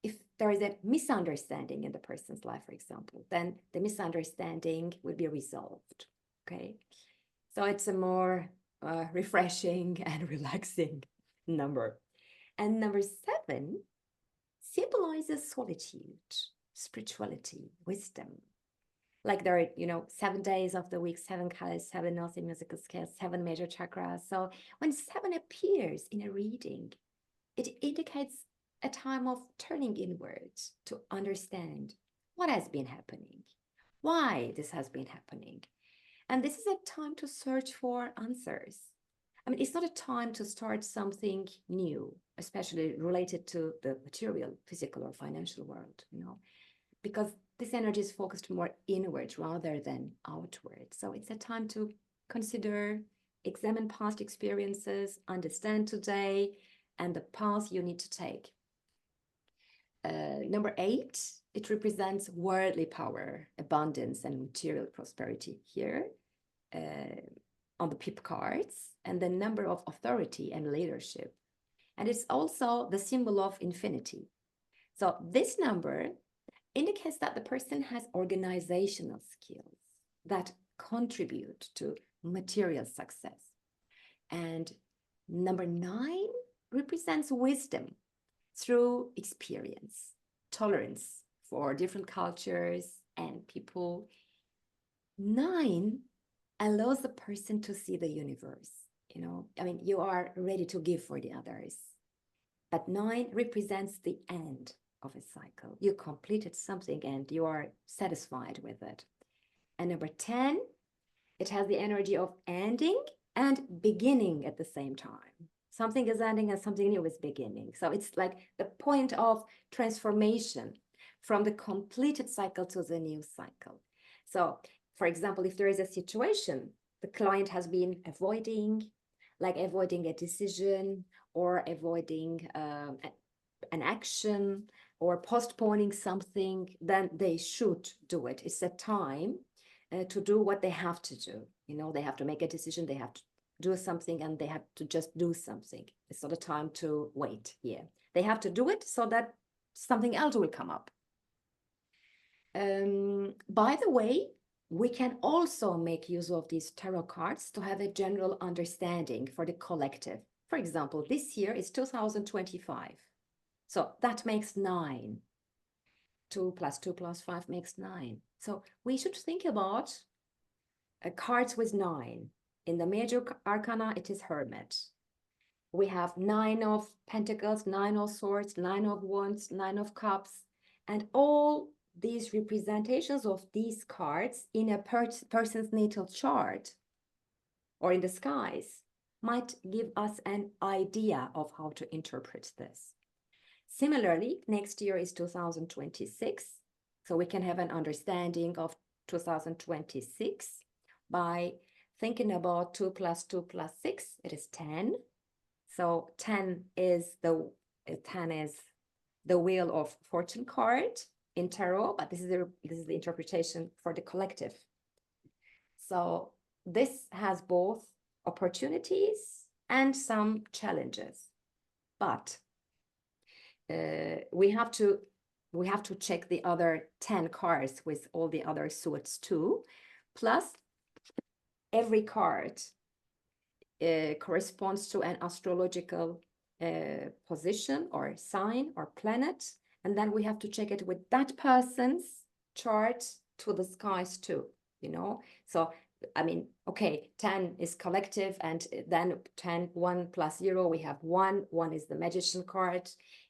A: If there is a misunderstanding in the person's life, for example, then the misunderstanding will be resolved, okay? So it's a more refreshing and relaxing number. And number 7 symbolizes solitude, spirituality, wisdom. Like there are, 7 days of the week, 7 colors, 7 notes musical scales, 7 major chakras. So when 7 appears in a reading, it indicates a time of turning inwards to understand what has been happening, why this has been happening. And this is a time to search for answers. I mean, it's not a time to start something new, especially related to the material, physical, or financial world, because this energy is focused more inward rather than outward. So it's a time to consider, examine past experiences, understand today, and the path you need to take. Number 8, it represents worldly power, abundance, and material prosperity here on the pip cards, and the number of authority and leadership. And it's also the symbol of infinity. So this number indicates that the person has organizational skills that contribute to material success. And number 9 represents wisdom through experience, tolerance for different cultures and people. 9 allows the person to see the universe. You are ready to give for the others. But 9 represents the end of a cycle. You completed something and you are satisfied with it. And number 10, it has the energy of ending and beginning at the same time. Something is ending and something new is beginning. So it's like the point of transformation from the completed cycle to the new cycle. So, for example, if there is a situation the client has been avoiding, like avoiding a decision or avoiding an action or postponing something, then they should do it. It's a time to do what they have to do. They have to make a decision, they have to do something, and they have to just do something. It's not a time to wait here. They have to do it so that something else will come up. By the way, we can also make use of these tarot cards to have a general understanding for the collective. For example, this year is 2025. So that makes 9. 2 plus 2 plus 5 makes 9. So we should think about cards with 9. In the major arcana, it is Hermit. We have 9 of Pentacles, 9 of Swords, 9 of Wands, 9 of Cups, and all these representations of these cards in a person's natal chart or in the skies might give us an idea of how to interpret this. Similarly, next year is 2026, so we can have an understanding of 2026 by thinking about 2 plus 2 plus 6, it is 10. So 10 is the Wheel of Fortune card in tarot, but this is the interpretation for the collective. So this has both opportunities and some challenges, but we have to we have to check the other 10 cards with all the other swords too. Plus, every card corresponds to an astrological position or sign or planet. And then we have to check it with that person's chart to the skies too, you know? So, I mean, okay, 10 is collective, and then 10, 1 plus 0, we have 1. 1 is the magician card.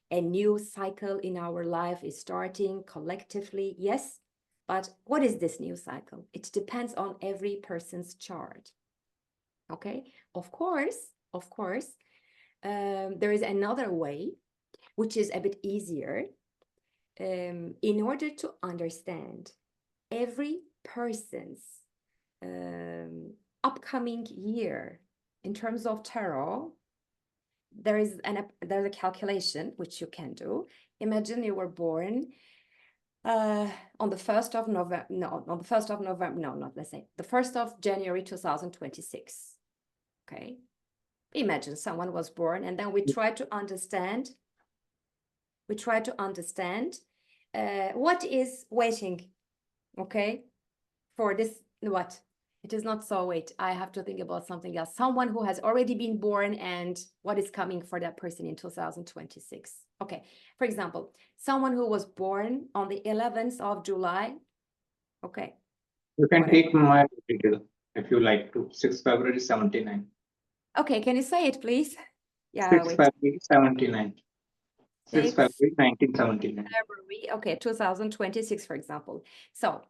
A: A new cycle in our life is starting collectively, yes. But what is this new cycle? It depends on every person's chart. Okay, of course, there is another way, which is a bit easier. In order to understand every person's upcoming year in terms of tarot, there's a calculation which you can do. Imagine you were born on the 1st of November, let's say the 1st of January 2026. Okay, imagine someone was born, and then we try to understand what is waiting, okay, for this. What it is not, so wait, I have to think about something else. Someone who has already been born, and what is coming for that person in 2026. Okay, for example, someone who was born on the 11th of July. Okay,
B: you can take my detail if you like to. 6 February 79.
A: Okay, can you say it, please? Yeah,
B: 6
A: wait.
B: February 79. 6 February 1979.
A: February, okay, 2026, for example. So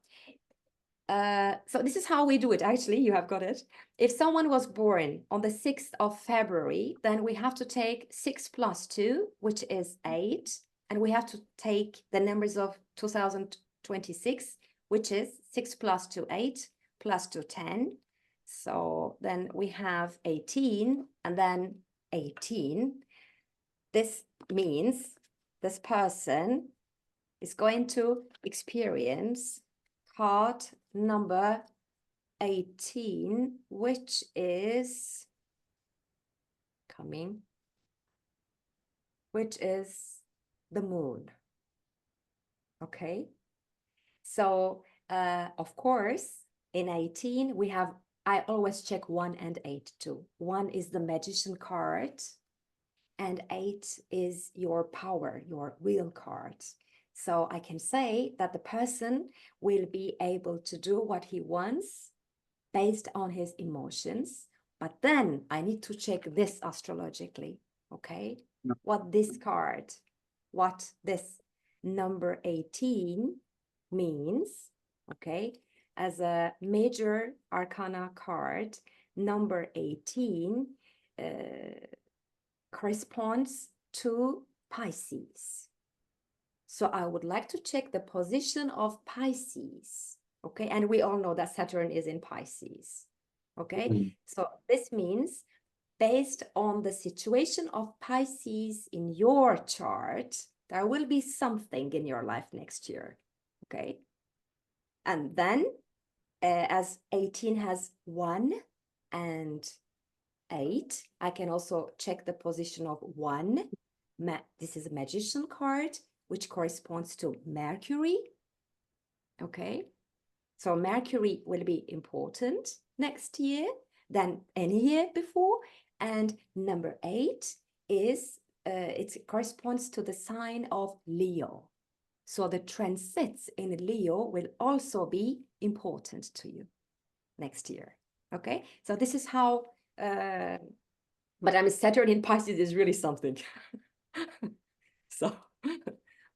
A: this is how we do it. Actually, you have got it. If someone was born on the 6th of February, then we have to take 6 plus 2, which is 8. And we have to take the numbers of 2026, which is 6 plus 2, 8, plus 2, 10. So then we have 18, and then 18. This means this person is going to experience card number 18, which is coming, which is the moon. Okay, so of course in 18 we have, I always check 1 and 8 too. 1 is the magician card, and 8 is your power, your will card. So I can say that the person will be able to do what he wants based on his emotions. But then I need to check this astrologically, okay?
B: No.
A: What this card, what this number 18 means, okay? As a major arcana card, number 18 corresponds to Pisces. So I would like to check the position of Pisces, okay? And we all know that Saturn is in Pisces, okay? So this means based on the situation of Pisces in your chart, there will be something in your life next year, okay? And then as 18 has 1 and 8, I can also check the position of 1. This is a magician card, which corresponds to Mercury. Okay, so Mercury will be important next year than any year before. And number 8 is, it corresponds to the sign of Leo. So the transits in Leo will also be important to you next year. Okay, so this is how, but I mean, Saturn in Pisces is really something. So,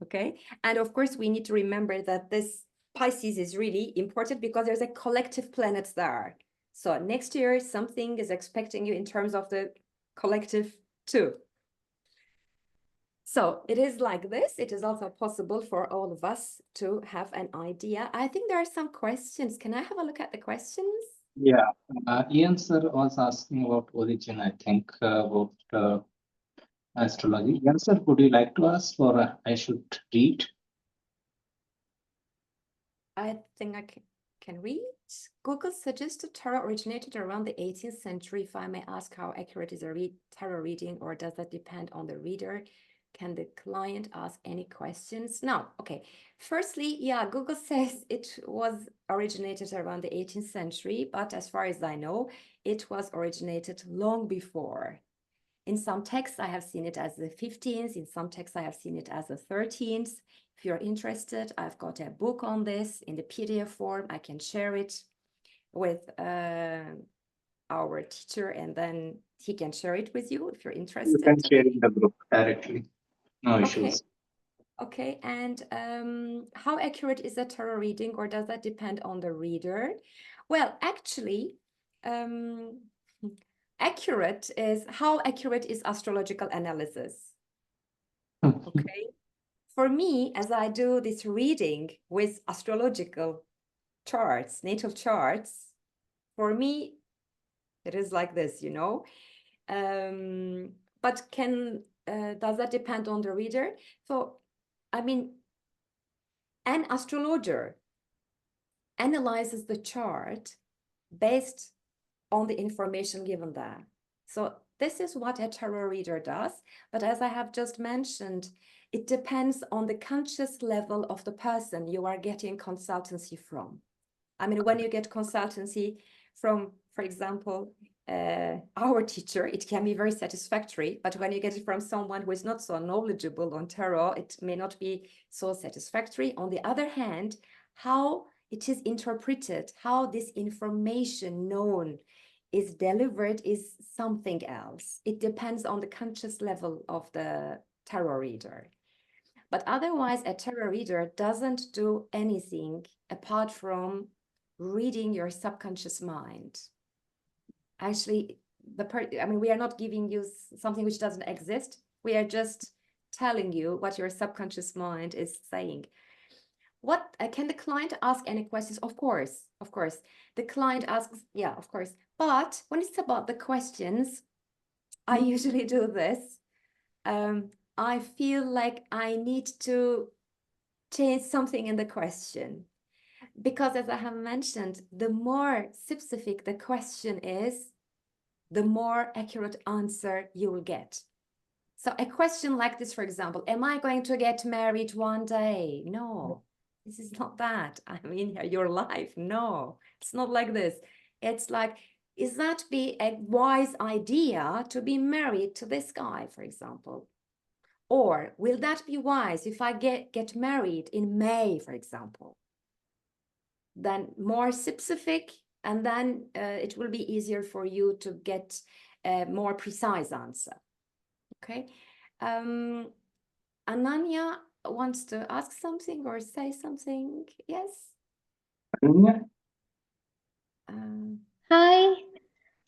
A: okay. And of course, we need to remember that this Pisces is really important because there's a collective planet there. So next year, something is expecting you in terms of the collective too. So it is like this. It is also possible for all of us to have an idea. I think there are some questions. Can I have a look at the questions?
B: Yeah, Ian sir was asking about origin, I think, about astrology. Ian sir, would you like to ask, or I should read?
A: I think I can read. Google suggested tarot originated around the 18th century. If I may ask, how accurate is a tarot reading, or does that depend on the reader? Can the client ask any questions? No. Okay. Firstly, yeah, Google says it was originated around the 18th century, but as far as I know, it was originated long before. In some texts, I have seen it as the 15th. In some texts, I have seen it as the 13th. If you're interested, I've got a book on this in the PDF form. I can share it with our teacher, and then he can share it with you if you're
B: You
A: interested.
B: can share in the group directly. No
A: Okay.
B: issues.
A: Okay, and how accurate is a tarot reading, or does that depend on the reader? Well, actually, how accurate is astrological analysis? Okay. For me, as I do this reading with astrological charts, natal charts, for me, it is like this, you know. But does that depend on the reader? So, I mean, an astrologer analyzes the chart based on the information given there. So this is what a tarot reader does. But as I have just mentioned, it depends on the conscious level of the person you are getting consultancy from. I mean, when you get consultancy from, for example, our teacher, it can be very satisfactory. But when you get it from someone who is not so knowledgeable on tarot, it may not be so satisfactory. On the other hand, how it is interpreted, how this information known is delivered is something else. It depends on the conscious level of the tarot reader. But otherwise, a tarot reader doesn't do anything apart from reading your subconscious mind. Actually, we are not giving you something which doesn't exist. We are just telling you what your subconscious mind is saying. What can the client ask any questions? Of course. The client asks, yeah, of course. But when it's about the questions, I usually do this. I feel like I need to change something in the question. Because as I have mentioned, the more specific the question is, the more accurate answer you will get. So a question like this, for example, am I going to get married one day? No, this is not that. I mean, your life. No, it's not like this. It's like, is that be a wise idea to be married to this guy, for example? Or will that be wise if I get married in May, for example? Then more specific, and then it will be easier for you to get a more precise answer. Okay. Ananya wants to ask something or say something. Yes.
C: Hi.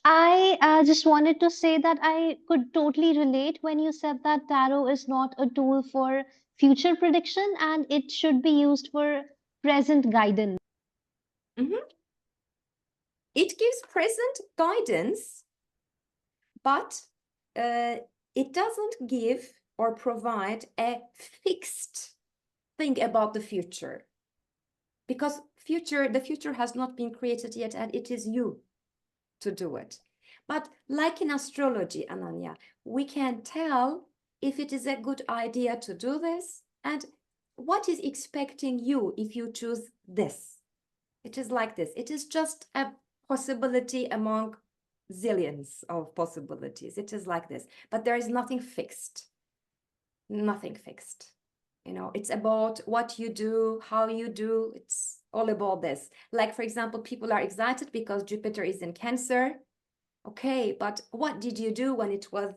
C: I just wanted to say that I could totally relate when you said that tarot is not a tool for future prediction and it should be used for present guidance.
A: It gives present guidance, but it doesn't give or provide a fixed thing about the future. Because the future has not been created yet, and it is you to do it. But like in astrology, Ananya, we can tell if it is a good idea to do this and what is expecting you if you choose this. It is like this. It is just a possibility among zillions of possibilities. It is like this. But there is nothing fixed. Nothing fixed. You know, it's about what you do, how you do. It's all about this. Like, for example, people are excited because Jupiter is in Cancer. Okay, but what did you do when it was,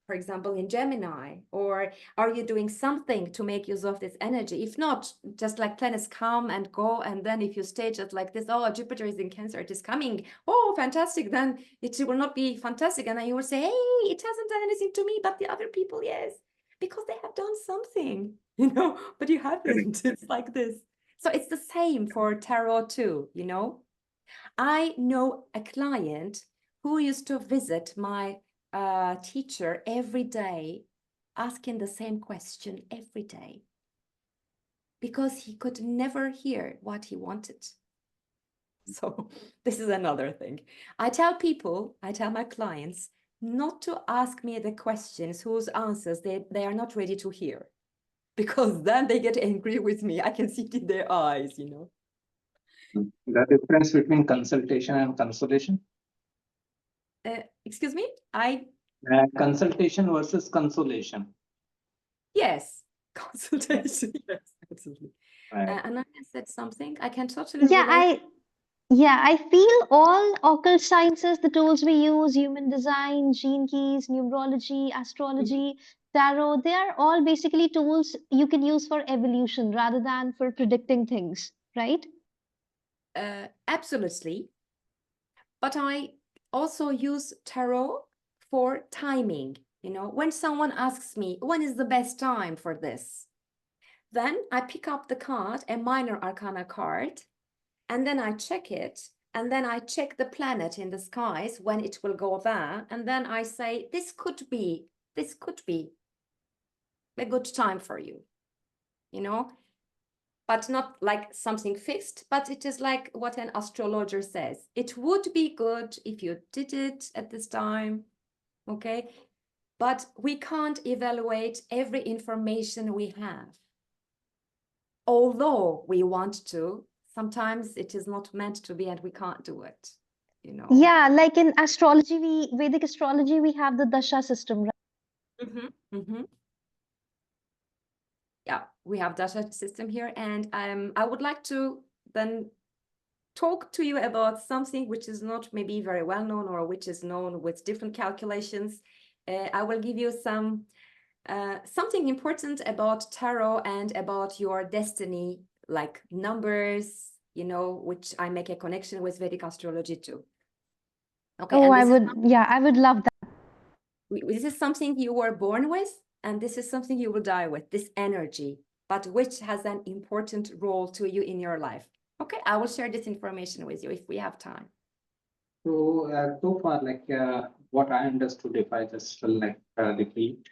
A: for example, in Gemini? Or are you doing something to make use of this energy? If not, just like planets come and go, and then if you stay just like this, oh, Jupiter is in Cancer, it is coming. Oh, fantastic. Then it will not be fantastic. And then you will say, hey, it hasn't done anything to me, but the other people, yes, because they have done something, you know, but you haven't. It's like this. So it's the same for tarot too, you know. I know a client who used to visit my teacher every day, asking the same question every day, because he could never hear what he wanted. So this is another thing. I tell my clients, not to ask me the questions whose answers they are not ready to hear, because then they get angry with me. I can see it in their eyes, you know.
B: The difference between consultation and consolation?
A: Excuse me?
B: Consultation versus consolation.
A: Yes, consultation. Yes, absolutely.
B: Right.
A: And I said something. I can totally
C: Yeah,
A: relate.
C: I feel all occult sciences, the tools we use, human design, gene keys, numerology, astrology, tarot, they are all basically tools you can use for evolution rather than for predicting things, right?
A: Absolutely. But I also use tarot for timing. You know, when someone asks me, when is the best time for this? Then I pick up the card, a minor arcana card, and then I check it. And then I check the planet in the skies when it will go there. And then I say, this could be a good time for you, you know, but not like something fixed, but it is like what an astrologer says. It would be good if you did it at this time, okay? But we can't evaluate every information we have. Although we want to, sometimes it is not meant to be and we can't do it, you know.
C: Yeah, like in astrology, Vedic astrology, we have the dasha system, right?
A: Yeah, we have data system here, and I would like to then talk to you about something which is not maybe very well known or which is known with different calculations. I will give you some something important about tarot and about your destiny, like numbers, you know, which I make a connection with Vedic astrology too. Okay,
C: Oh,
A: and this is
C: yeah, I would love that.
A: this is something you were born with, and this is something you will die with, this energy, but which has an important role to you in your life. Okay, I will share this information with you if we have time.
B: So, so far, what I understood, if I just repeat.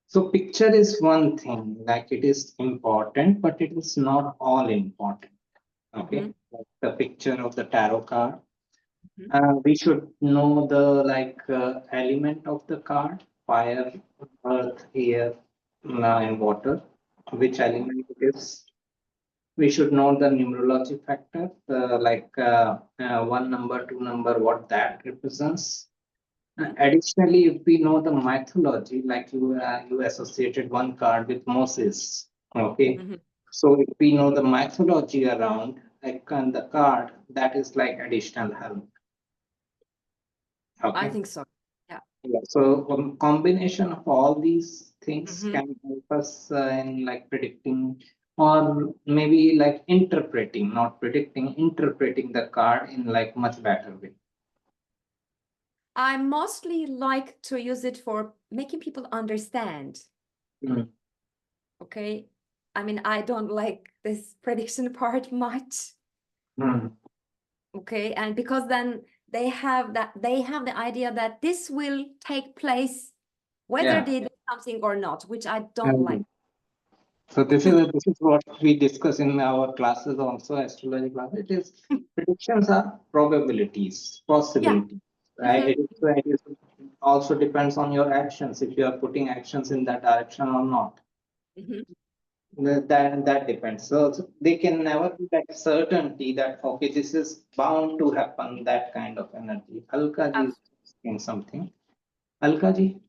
B: So, picture is one thing, like it is important, but it is not all important. Okay, like the picture of the tarot card. We should know the element of the card: fire, earth, air, and water. Which element it is? We should know the numerology factor, one number, two number, what that represents. Additionally, if we know the mythology, like you associated one card with Moses, okay. So if we know the mythology around the card, that is like additional help. Okay.
A: I think so. Yeah.
B: Yeah. So combination of all these things can help us in predicting, or maybe interpreting, not predicting, interpreting the card in much better way.
A: I mostly like to use it for making people understand. Okay. I mean, I don't like this prediction part much. Okay. And because then they have the idea that this will take place whether they do something or not, which I don't like.
B: So this is what we discuss in our classes also, astrology class. It is predictions are probabilities, possibilities. Right? It also depends on your actions, if you are putting actions in that direction or not. That depends. So they can never be like certainty that okay, this is bound to happen, that kind of energy. Alkaji is asking something. Alkaji,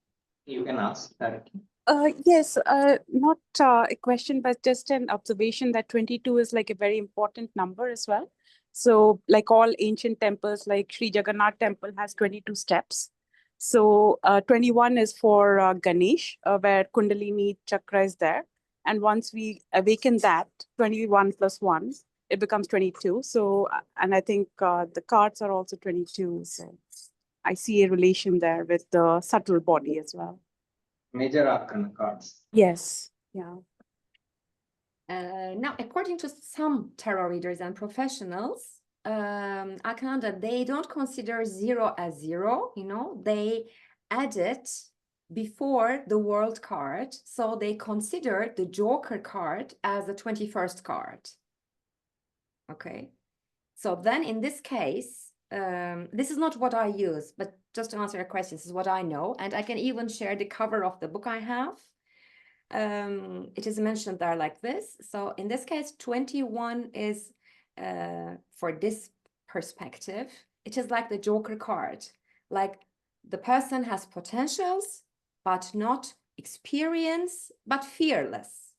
B: you can ask directly.
D: Yes, not a question, but just an observation that 22 is like a very important number as well. So, like all ancient temples, like Sri Jagannath Temple has 22 steps. So, 21 is for Ganesh, where Kundalini chakra is there. And once we awaken that, 21 plus 1, it becomes 22. So, and I think the cards are also 22. So, I see a relation there with the subtle body as well.
B: Major arcana cards.
D: Yes. Yeah.
A: Now, according to some tarot readers and professionals, arcana, they don't consider 0 as 0, you know, they add it before the world card. So they consider the Joker card as the 21st card. Okay. So then in this case, this is not what I use, but just to answer your question, this is what I know. And I can even share the cover of the book I have. It is mentioned there like this. So in this case, 21 is, for this perspective, it is like the Joker card. Like the person has potentials, but not experience, but fearless.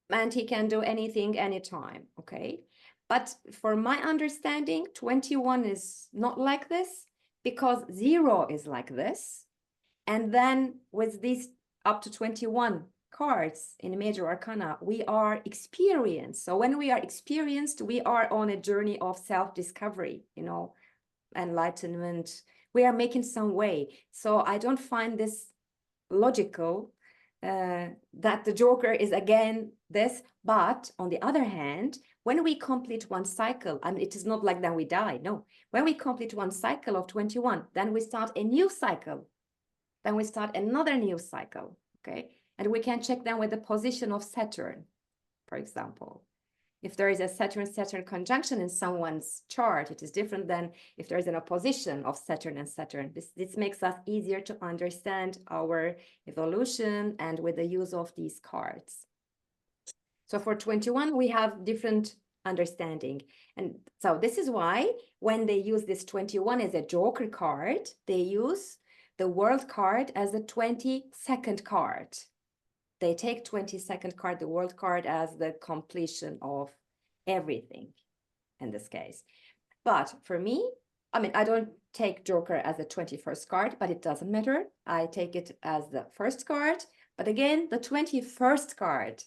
A: And he can do anything, anytime, okay? But for my understanding, 21 is not like this, because 0 is like this. And then with these up to 21 cards in major arcana, we are experienced. So when we are experienced, we are on a journey of self-discovery, you know, enlightenment. We are making some way. So I don't find this logical, that the Joker is again this. But on the other hand, when we complete one cycle, and it is not like then we die, no. When we complete one cycle of 21, then we start a new cycle. Then we start another new cycle, okay? And we can check then with the position of Saturn, for example. If there is a Saturn-Saturn conjunction in someone's chart, it is different than if there is an opposition of Saturn and Saturn. This makes us easier to understand our evolution and with the use of these cards. So for 21, we have different understanding. And so this is why when they use this 21 as a Joker card, they use the World card as a 22nd card. They take 22nd card, the World card, as the completion of everything in this case. But for me, I mean, I don't take Joker as the 21st card, but it doesn't matter. I take it as the first card. But again, the 21st card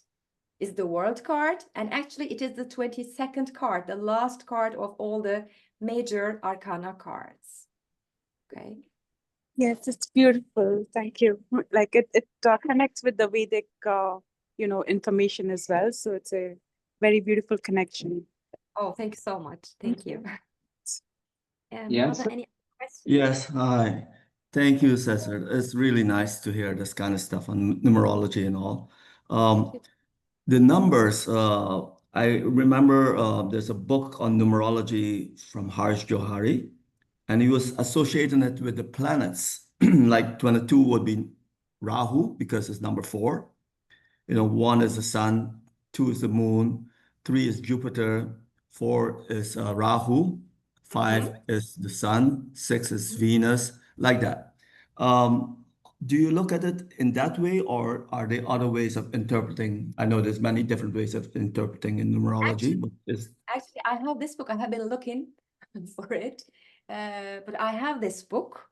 A: is the World card. And actually, it is the 22nd card, the last card of all the major arcana cards. Okay.
D: Yes, it's beautiful. Thank you. Like it connects with the Vedic, information as well. So it's a very beautiful connection.
A: Oh, thank you so much. Thank you.
B: Yes,
A: Are there any questions?
E: Yes, hi. Thank you, Sezer. It's really nice to hear this kind of stuff on numerology and all. The numbers, I remember there's a book on numerology from Harsh Johari, and he was associating it with the planets. Like 22 would be Rahu because it's number 4. 1 is the sun, 2 is the moon, 3 is Jupiter, 4 is Rahu, 5 is the sun, 6 is Venus, like that. Do you look at it in that way, or are there other ways of interpreting? I know there's many different ways of interpreting in numerology, but
A: Actually, I have this book. I have been looking for it, but I have this book.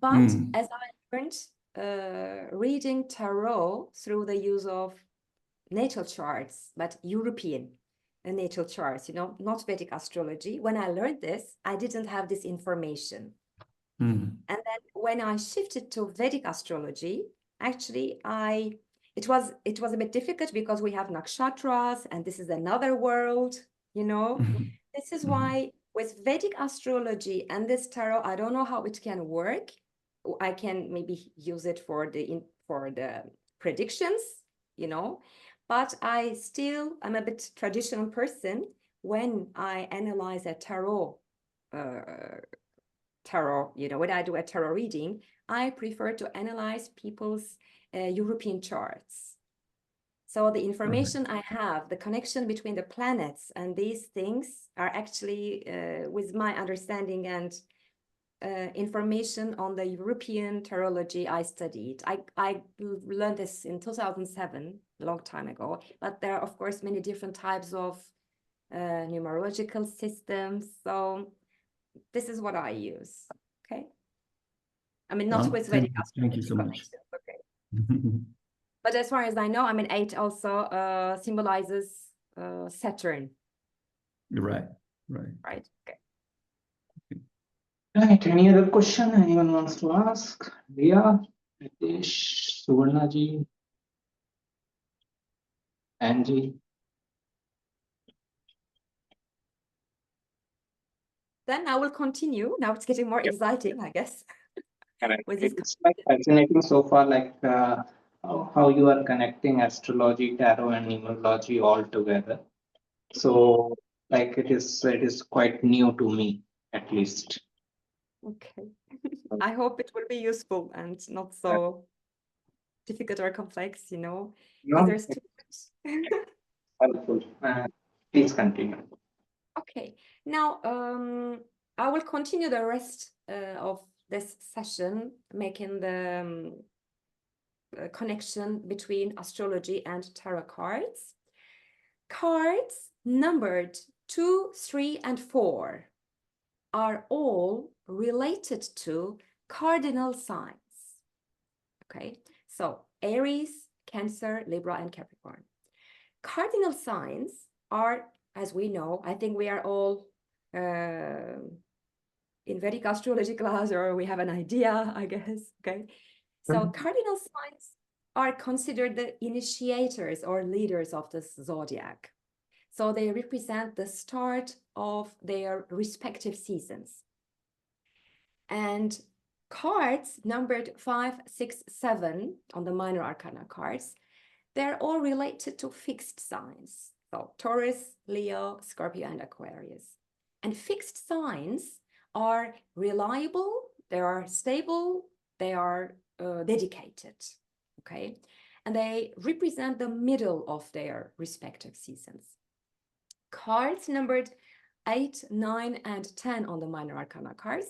A: But as I learned reading tarot through the use of natal charts, but European natal charts, not Vedic astrology. When I learned this, I didn't have this information. And then when I shifted to Vedic astrology, actually, it was a bit difficult because we have nakshatras, and this is another world, This is why with Vedic astrology and this tarot, I don't know how it can work. I can maybe use it for the predictions, but I'm a bit traditional person. When I analyze a tarot, when I do a tarot reading, I prefer to analyze people's European charts. So the information I have, the connection between the planets and these things are actually with my understanding and information on the European tarology I studied. I learned this in 2007, a long time ago, but there are, of course, many different types of numerological systems. So this is what I use, okay? I mean, not with Vedic astrology.
E: Thank you so much.
A: Okay. But as far as I know, 8 also symbolizes Saturn.
E: Right.
A: Right, okay.
B: Right, any other question anyone wants to ask? Ria, Ritesh, Suvarnaji, Angie.
A: Then I will continue. Now it's getting more exciting, I guess.
B: Correct.
A: With this
B: It's like fascinating so far, like how you are connecting astrology, tarot, and numerology all together. So, like it is quite new to me. at least.
A: Okay. I hope it will be useful and not so difficult or complex, you know, because
B: No,
A: there's too much.
B: helpful. Please continue.
A: Okay, now I will continue the rest of this session, making the connection between astrology and tarot cards. Cards numbered 2, 3, and 4 are all related to cardinal signs. Okay, so Aries, Cancer, Libra, and Capricorn. Cardinal signs are, as we know, I think we are all in Vedic astrology class, or we have an idea, I guess. Okay, so cardinal signs are considered the initiators or leaders of the zodiac. So they represent the start of their respective seasons. And cards numbered 5, 6, 7 on the minor arcana cards, they're all related to fixed signs. So Taurus, Leo, Scorpio, and Aquarius. And fixed signs are reliable, they are stable, they are dedicated, okay? And they represent the middle of their respective seasons. Cards numbered 8, 9, and 10 on the minor arcana cards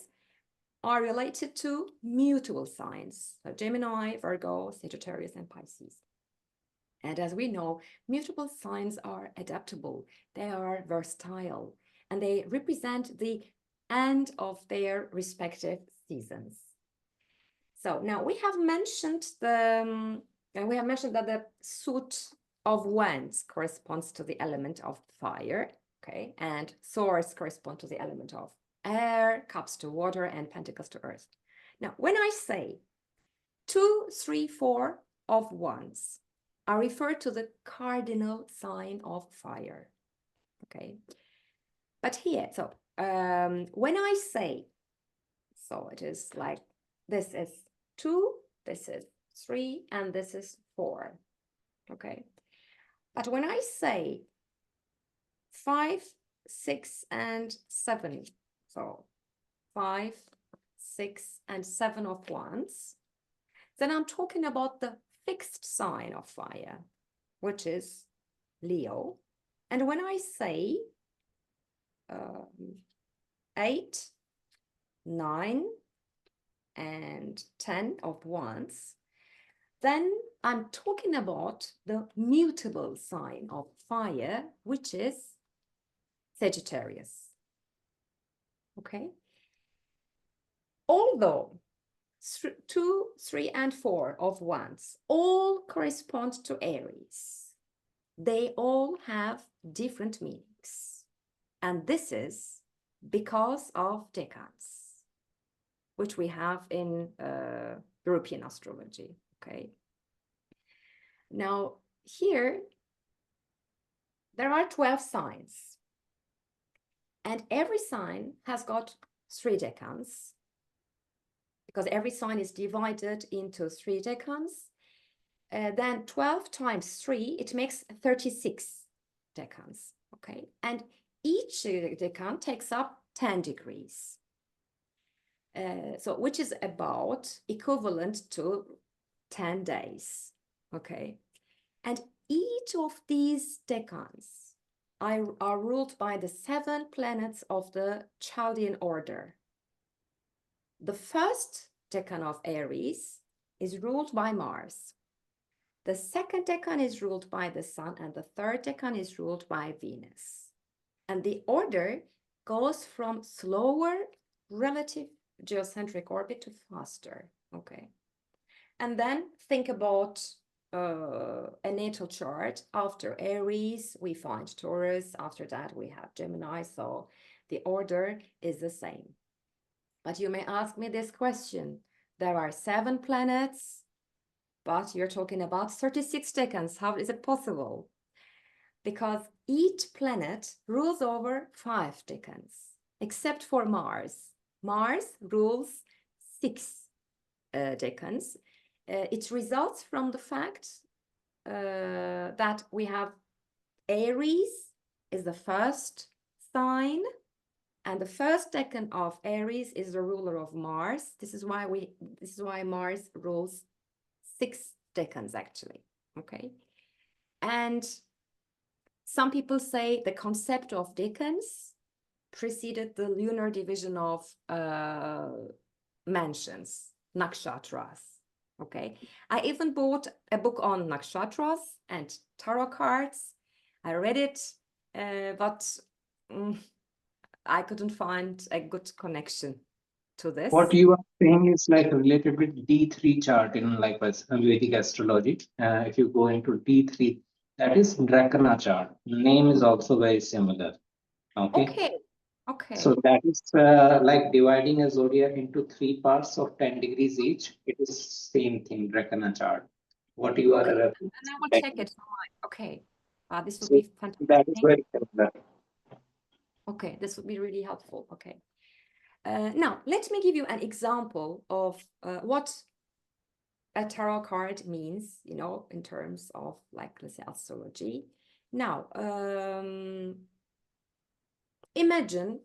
A: are related to mutable signs, so Gemini, Virgo, Sagittarius, and Pisces. And as we know, mutable signs are adaptable, they are versatile, and they represent the end of their respective seasons. So now we have mentioned that the suit of wands corresponds to the element of fire, okay, and swords correspond to the element of air, cups to water, and pentacles to earth. Now, when I say 2, 3, 4 of wands, I refer to the cardinal sign of fire, okay? But here, so when I say, so it is like, this is 2, this is 3, and this is 4, okay? But when I say 5, 6, and 7, so 5, 6, and 7 of wands, then I'm talking about the fixed sign of fire, which is Leo. And when I say 8, 9, and 10 of wands, then I'm talking about the mutable sign of fire, which is Sagittarius. Okay? Although 2, 3, and 4 of wands all correspond to Aries, they all have different meanings. And this is because of decans, which we have in European astrology, okay? Now, here, there are 12 signs. And every sign has got 3 decans, because every sign is divided into 3 decans. Then 12 times 3, it makes 36 decans, okay? And each decan takes up 10 degrees. So which is about equivalent to 10 days, okay? And each of these decans are ruled by the 7 planets of the Chaldean order. The first decan of Aries is ruled by Mars. The second decan is ruled by the Sun, and the third decan is ruled by Venus. And the order goes from slower relative geocentric orbit to faster, okay? And then think about a natal chart. After Aries, we find Taurus. After that, we have Gemini. So the order is the same. But you may ask me this question. There are 7 planets, but you're talking about 36 decans. How is it possible? Because each planet rules over 5 decans, except for Mars. Mars rules 6 decans. It results from the fact that we have Aries is the first sign, And the first decan of Aries is the ruler of Mars. This is why Mars rules 6 decans actually. Okay. And some people say the concept of decans preceded the lunar division of mansions, nakshatras. Okay. I even bought a book on nakshatras and tarot cards. I read it, but I couldn't find a good connection to this.
B: What you are saying is like related with D3 chart in like Vedic astrology. If you go into D3, that is Drakana chart. Name is also very similar. Okay.
A: Okay. Okay.
B: So that is like dividing a zodiac into 3 parts of 10 degrees each. It is same thing, Drakana chart. What you are
A: Okay.
B: referring
A: And I will
B: to.
A: check it online. Okay. This would
B: So
A: be fantastic.
B: that is very similar.
A: Okay, this would be really helpful. Okay. Now, let me give you an example of what a tarot card means, you know, in terms of like, let's say, astrology. Now, imagine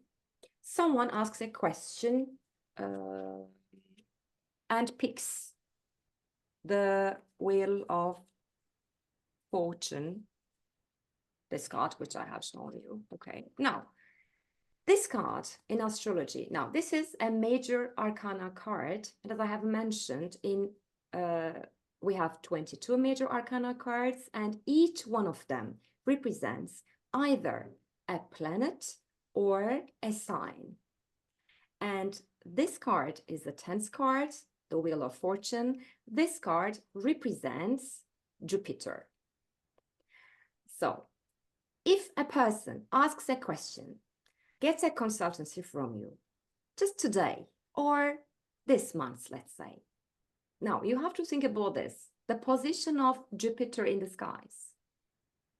A: someone asks a question and picks the Wheel of Fortune, this card, which I have shown you. Okay. Now, this card in astrology, now this is a major arcana card, and as I have mentioned, we have 22 major arcana cards, and each one of them represents either a planet or a sign. And this card is the 10th card, the Wheel of Fortune. This card represents Jupiter. So if a person asks a question, gets a consultancy from you just today or this month, let's say. Now, you have to think about this. The position of Jupiter in the skies.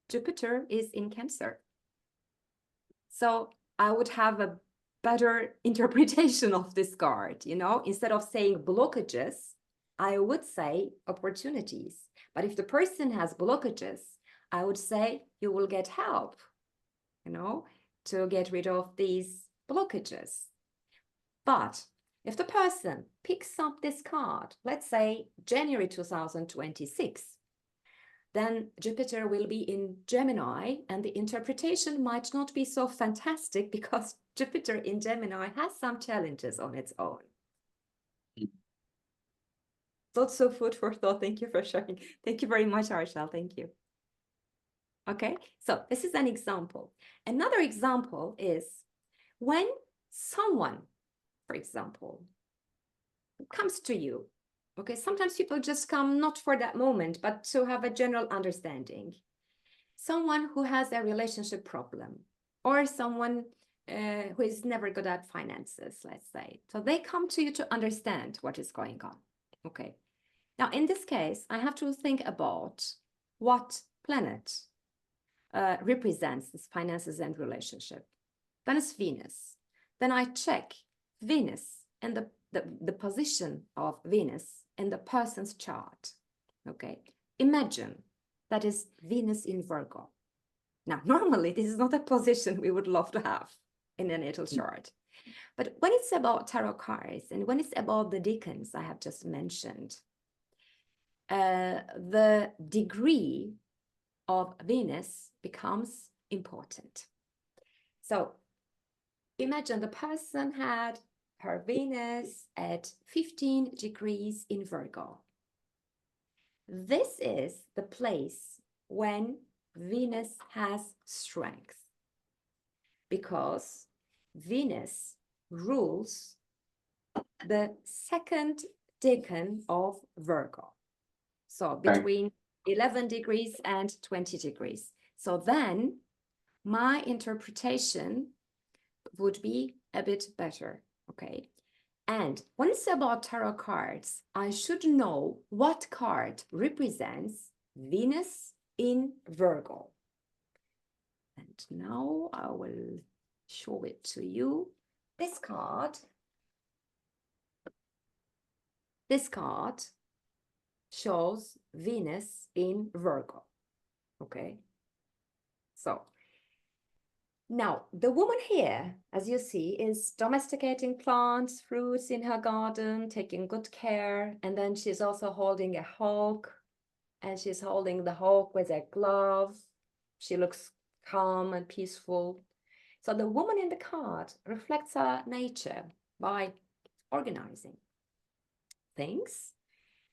A: Jupiter is in Cancer. So I would have a better interpretation of this card, you know, instead of saying blockages, I would say opportunities. But if the person has blockages, I would say you will get help, you know, to get rid of these blockages. But if the person picks up this card, let's say January 2026, then Jupiter will be in Gemini, and the interpretation might not be so fantastic because Jupiter in Gemini has some challenges on its own. Lots of food for thought. Thank you for sharing. Thank you very much, Arshal. Thank you. Okay, so this is an example. Another example is when someone, for example, comes to you. Okay, sometimes people just come not for that moment, but to have a general understanding. Someone who has a relationship problem, or someone who is never good at finances, let's say. So they come to you to understand what is going on. Okay. Now, in this case, I have to think about what planet represents this finances and relationship. Then it's Venus. Then I check Venus and the position of Venus in the person's chart. Okay. Imagine that is Venus in Virgo. Now, normally, this is not a position we would love to have in a natal chart. But when it's about tarot cards and when it's about the decans I have just mentioned, the degree of Venus becomes important. So imagine the person had her Venus at 15 degrees in Virgo. This is the place when Venus has strength, because Venus rules the second decan of Virgo. So between 11 degrees and 20 degrees. So then my interpretation would be a bit better, okay? And when it's about tarot cards, I should know what card represents Venus in Virgo. And now I will show it to you. This card shows Venus in Virgo, okay? So Now, the woman here, as you see, is domesticating plants, fruits in her garden, taking good care. And then she's also holding a hawk, and she's holding the hawk with a glove. She looks calm and peaceful. So the woman in the card reflects her nature by organizing things.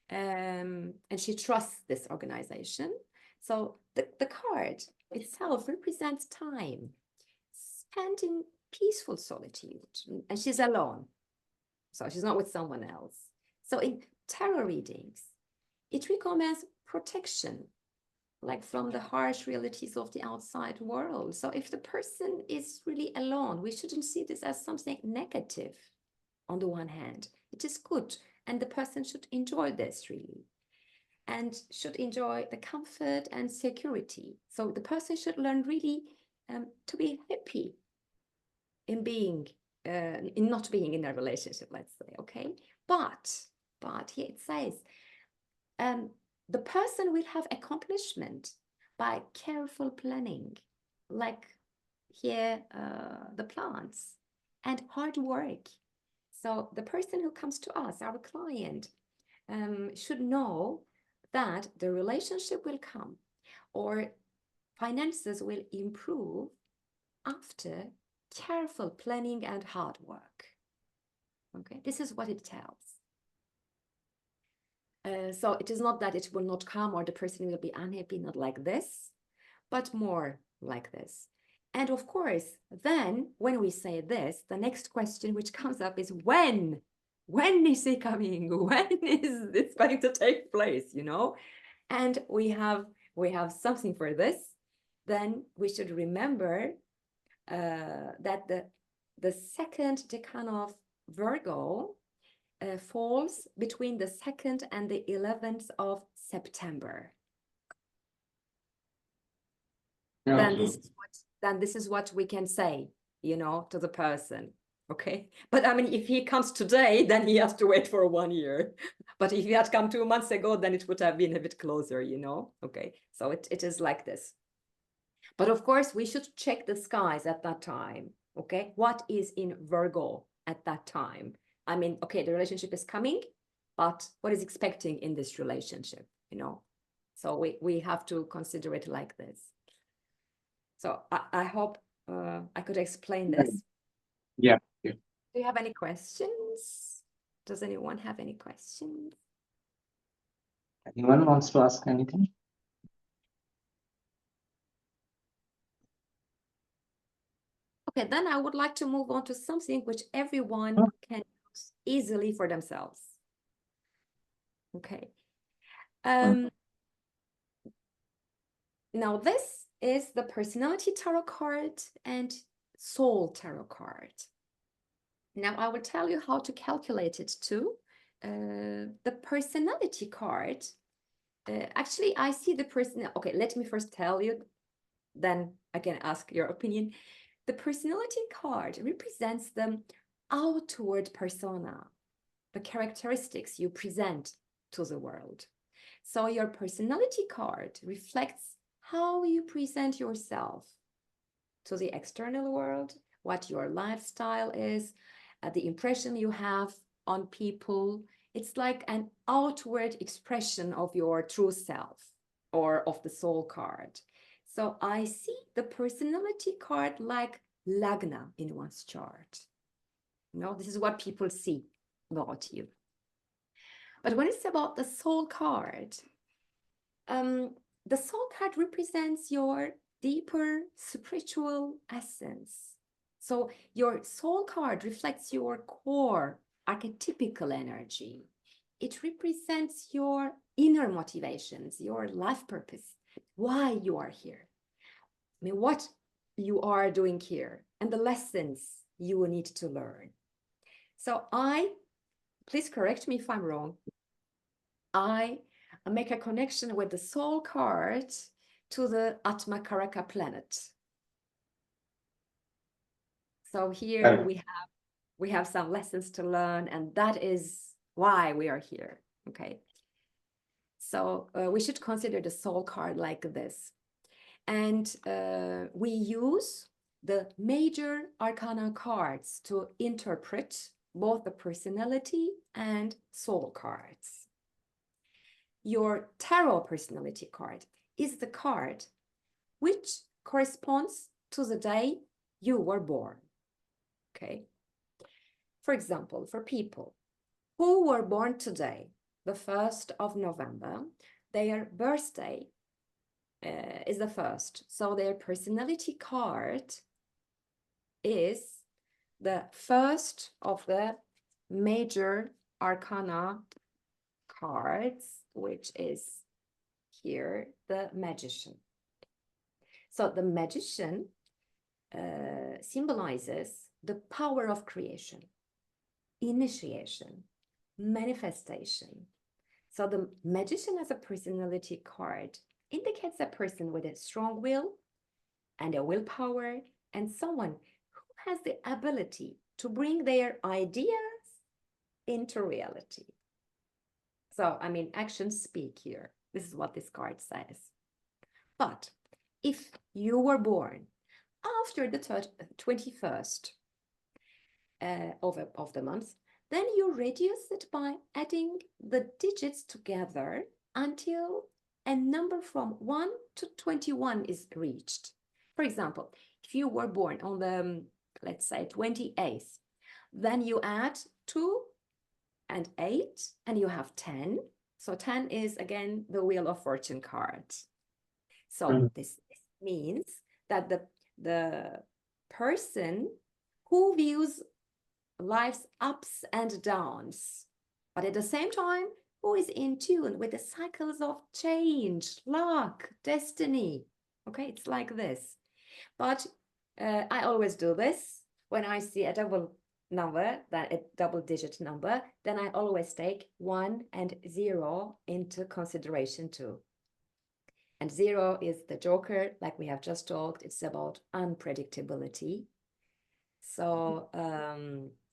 A: And she trusts this organization. So the card itself represents time spent in peaceful solitude, and she's alone. So she's not with someone else. So in tarot readings, it recommends protection, like from the harsh realities of the outside world. So if the person is really alone, we shouldn't see this as something negative. On the one hand, it is good, and the person should enjoy this really, and should enjoy the comfort and security. So the person should learn really to be happy in being, in not being in a relationship, let's say, okay? But here it says, the person will have accomplishment by careful planning, like here, the plants, and hard work. So the person who comes to us, our client, should know that the relationship will come or finances will improve after careful planning and hard work. Okay, this is what it tells. So it is not that it will not come or the person will be unhappy, not like this, but more like this. And of course, then when we say this, the next question which comes up is when? When is he coming? When is this going to take place, you know? And we have something for this. Then we should remember that the second decan of Virgo falls between the 2nd and the 11th of September. Then this is what we can say, you know, to the person. Okay, but I mean, if he comes today, then he has to wait for 1 year. But if he had come 2 months ago, then it would have been a bit closer, you know. Okay, so it is like this. But of course, we should check the skies at that time. Okay, what is in Virgo at that time? I mean, okay, the relationship is coming, but what is expecting in this relationship, you know? So we have to consider it like this. So I hope I could explain this.
B: Yeah.
A: Do you have any questions? Does anyone have any questions?
B: Anyone wants to ask anything?
A: Okay, then I would like to move on to something which everyone can use easily for themselves. Okay. Now this is the personality tarot card and soul tarot card. Now I will tell you how to calculate it too. The personality card, actually I see the person, okay, let me first tell you, then I can ask your opinion. The personality card represents the outward persona, the characteristics you present to the world. So your personality card reflects how you present yourself to the external world, what your lifestyle is, the impression you have on people. It's like an outward expression of your true self or of the soul card. So I see the personality card like Lagna in one's chart. You know, this is what people see about you. But when it's about the soul card, the soul card represents your deeper spiritual essence. So your soul card reflects your core archetypical energy. It represents your inner motivations, your life purpose, why you are here. I mean, what you are doing here and the lessons you will need to learn. So please correct me if I'm wrong, I make a connection with the soul card to the Atma Karaka planet. So here we have some lessons to learn, and that is why we are here. Okay. So we should consider the soul card like this. And we use the major arcana cards to interpret both the personality and soul cards. Your tarot personality card is the card which corresponds to the day you were born. Okay. For example, for people who were born today, the 1st of November, their birthday is the 1st. So their personality card is the first of the major arcana cards, which is here, the Magician. So the Magician symbolizes the power of creation, initiation, manifestation. So the Magician as a personality card indicates a person with a strong will and a willpower, and someone who has the ability to bring their ideas into reality. So, I mean, actions speak here. This is what this card says. But if you were born after the 21st of the month, then you reduce it by adding the digits together until a number from 1 to 21 is reached. For example, if you were born on the, let's say, 28th, then you add 2 and 8, and you have 10. So 10 is, again, the Wheel of Fortune card. So this means that the person who views life's ups and downs, but at the same time, who is in tune with the cycles of change, luck, destiny. Okay, it's like this. But I always do this when I see a double number, that a double-digit number, then I always take 1 and 0 into consideration too. And 0 is the joker, like we have just talked. It's about unpredictability. So,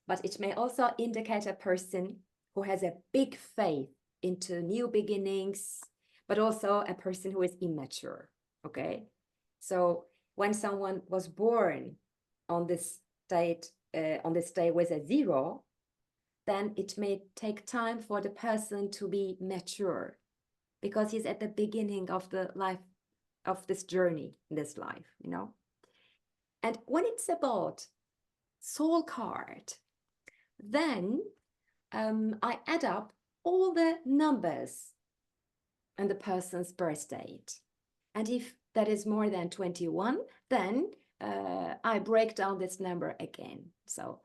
A: but it may also indicate a person who has a big faith into new beginnings, but also a person who is immature, okay? So when someone was born on this date, on this day with a 0, then it may take time for the person to be mature, because he's at the beginning of the life, of this journey in this life, you know? And when it's about soul card, then I add up all the numbers and the person's birth date. And if that is more than 21, then I break down this number again. So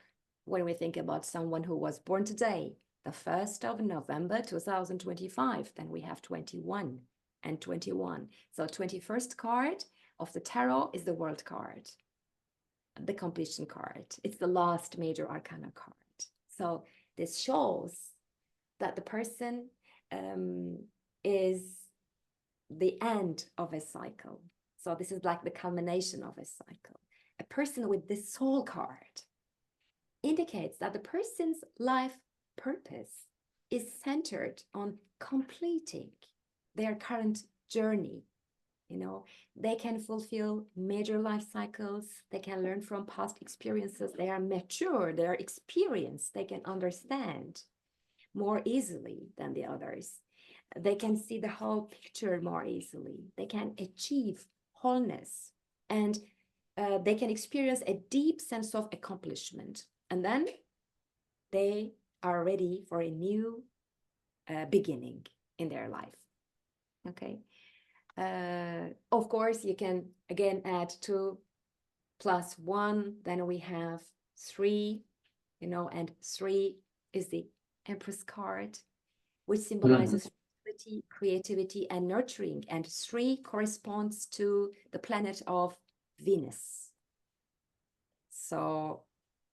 A: when we think about someone who was born today, the 1st of November 2025, then we have 21 and 21. So 21st card of the tarot is the World card, the completion card. It's the last major arcana card. So this shows that the person is the end of a cycle. So this is like the culmination of a cycle. A person with this soul card indicates that the person's life purpose is centered on completing their current journey. You know, they can fulfill major life cycles. They can learn from past experiences. They are mature, they are experienced. They can understand more easily than the others. They can see the whole picture more easily. They can achieve wholeness, and they can experience a deep sense of accomplishment. And then they are ready for a new beginning in their life. Okay. Of course, you can again add 2 plus 1, then we have 3, you know, and 3 is the Empress card, which symbolizes creativity and nurturing, and 3 corresponds to the planet of Venus. So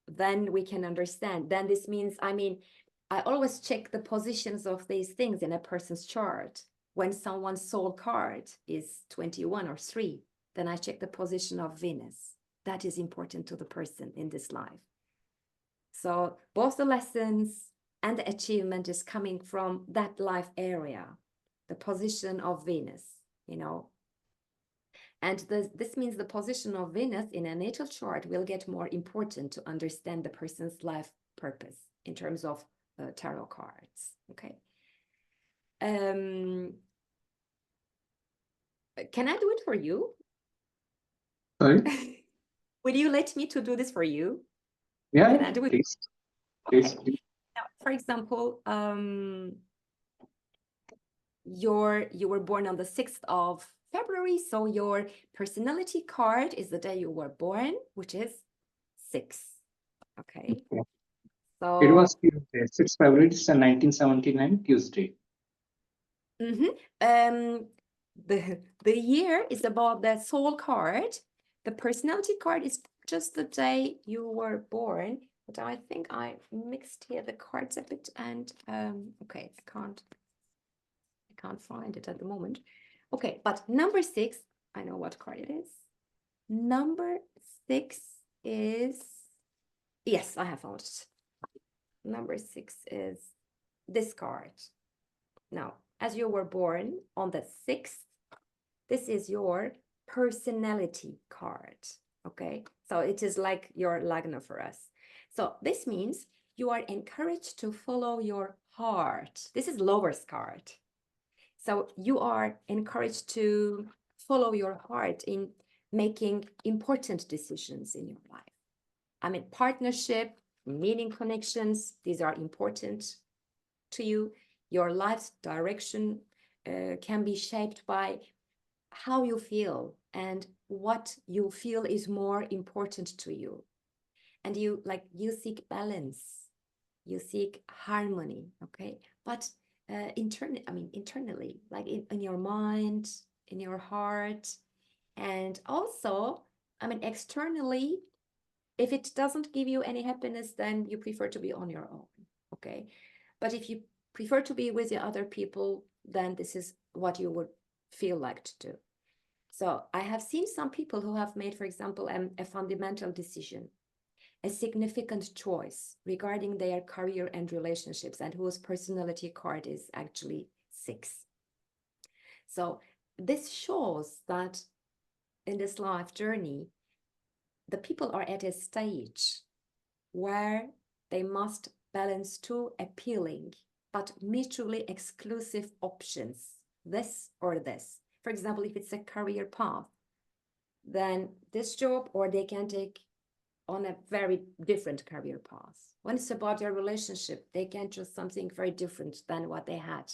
A: then we can understand. Then this means, I mean, I always check the positions of these things in a person's chart. When someone's soul card is 21 or 3, then I check the position of Venus. That is important to the person in this life. So both the lessons and the achievement is coming from that life area, the position of Venus, you know. And this means the position of Venus in a natal chart will get more important to understand the person's life purpose in terms of tarot cards. Okay. Can I do it for you?
B: Sorry?
A: Will you let me to do this for you?
B: Yeah,
A: Can I do it?
B: please.
A: Okay.
B: Please.
A: Now, for example, you were born on the 6th of February, so your personality card is the day you were born, which is 6. Okay.
B: Okay.
A: So
B: It was Tuesday, 6 February, it's a 1979 Tuesday.
A: the year is about the soul card. The personality card is just the day you were born. But I think I mixed here the cards a bit, and okay, I can't find it at the moment. Okay, but number 6, I know what card it is. Number 6 is, yes, I have found it. Number 6 is this card. Now, as you were born on the 6th, this is your personality card, okay? So it is like your Lagna for us. So this means you are encouraged to follow your heart. This is lover's card. So you are encouraged to follow your heart in making important decisions in your life. I mean, partnership, meaning connections, these are important to you. Your life's direction can be shaped by how you feel and what you feel is more important to you. And you seek balance, you seek harmony, okay? But internally, like in your mind, in your heart, and also, externally, if it doesn't give you any happiness, then you prefer to be on your own, okay? But if you prefer to be with the other people, then this is what you would feel like to do. So I have seen some people who have made, for example, a fundamental decision, a significant choice regarding their career and relationships, and whose personality card is actually 6. So this shows that in this life journey, the people are at a stage where they must balance 2 appealing but mutually exclusive options, this or this. For example, if it's a career path, then this job, or they can take on a very different career path. When it's about their relationship, they can choose something very different than what they had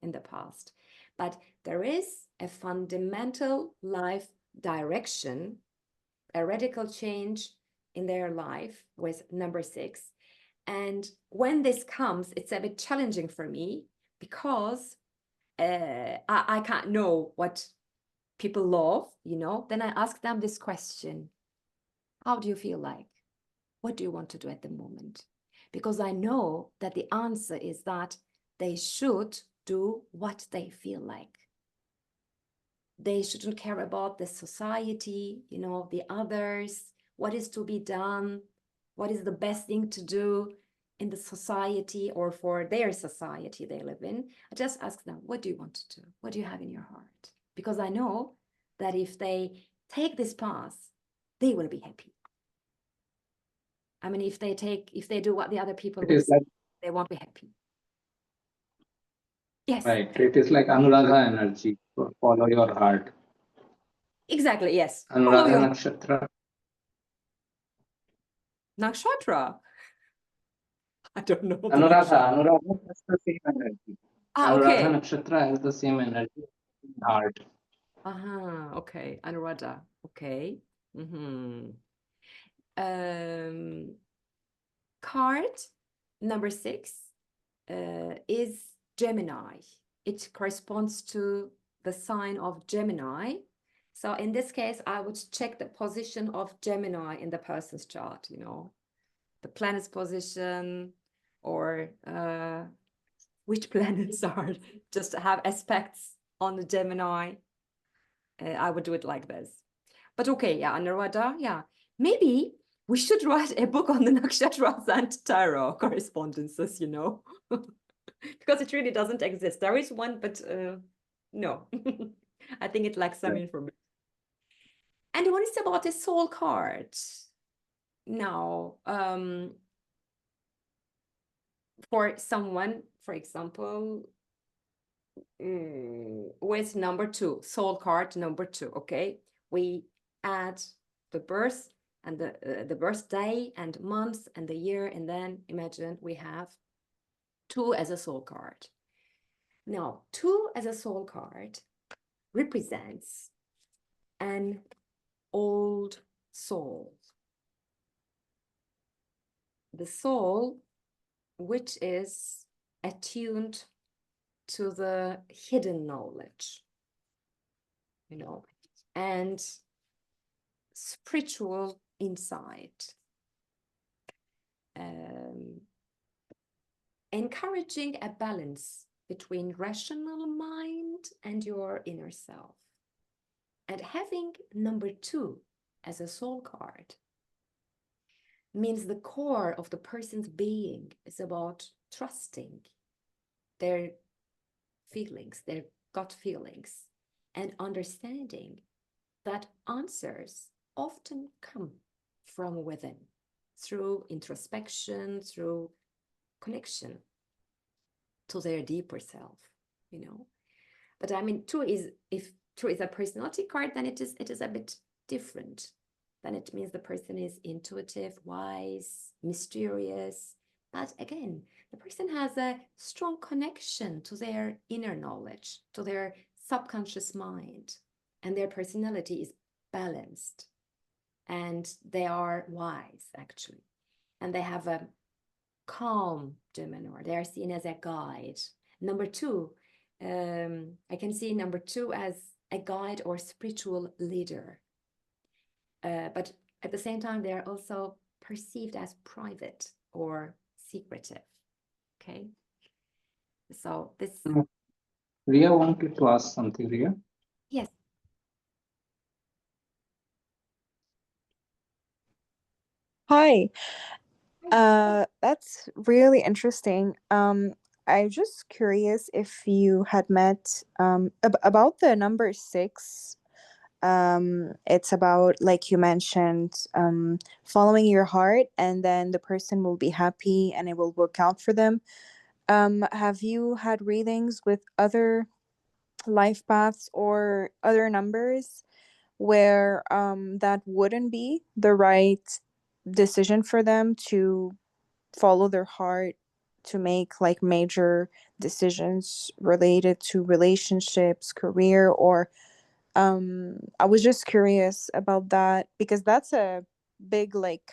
A: in the past. But there is a fundamental life direction, a radical change in their life with number 6. And when this comes, it's a bit challenging for me because I can't know what people love, Then I ask them this question: how do you feel like? What do you want to do at the moment? Because I know that the answer is that they should do what they feel like. They shouldn't care about the society, the others, what is to be done, what is the best thing to do in the society or for their society they live in. I just ask them, what do you want to do? What do you have in your heart? Because I know that if they take this path, they will be happy. If they do what the other people will say, they won't be happy. Yes.
B: Right. It is like Anuradha energy. Follow your heart.
A: Exactly, yes.
B: Anuradha Nakshatra.
A: Nakshatra? I don't know.
B: Anuradha has the same energy.
A: Okay.
B: Anuradha Nakshatra has the same energy in heart.
A: Okay. Anuradha. Okay. Card number 6 is Gemini. It corresponds to the sign of Gemini. So in this case, I would check the position of Gemini in the person's chart, the planet's position, or which planets are just have aspects on the Gemini. I would do it like this. But okay, yeah, Anuradha, yeah. Maybe we should write a book on the nakshatras and tarot correspondences, because it really doesn't exist. There is one, but no. I think it lacks some information. And when it's about a soul card, now, for someone, for example, with number 2, soul card number 2, okay? We add the birth and the birthday and month and the year, and then imagine we have 2 as a soul card. Now, 2 as a soul card represents an old soul. The soul which is attuned to the hidden knowledge, you know, and spiritual insight, encouraging a balance between rational mind and your inner self. And having number 2 as a soul card means the core of the person's being is about trusting their feelings, their gut feelings, and understanding that answers often come from within through introspection, through connection to their deeper self, you know. But I mean, 2 is, if 2 is a personality card, then it is a bit different. Then it means the person is intuitive, wise, mysterious. But again, the person has a strong connection to their inner knowledge, to their subconscious mind, and their personality is balanced, and they are wise, actually, and they have a calm demeanor. They are seen as a guide. Number 2, I can see number 2 as a guide or spiritual leader. But at the same time, they are also perceived as private or secretive. Okay. So this.
B: Ria wanted to ask something, Ria.
A: Yes.
F: Hi. That's really interesting. I'm just curious if you had met about the number 6. It's about, like you mentioned, following your heart, and then the person will be happy and it will work out for them. Have you had readings with other life paths or other numbers where that wouldn't be the right decision for them to follow their heart, to make like major decisions related to relationships, career, or I was just curious about that because that's a big like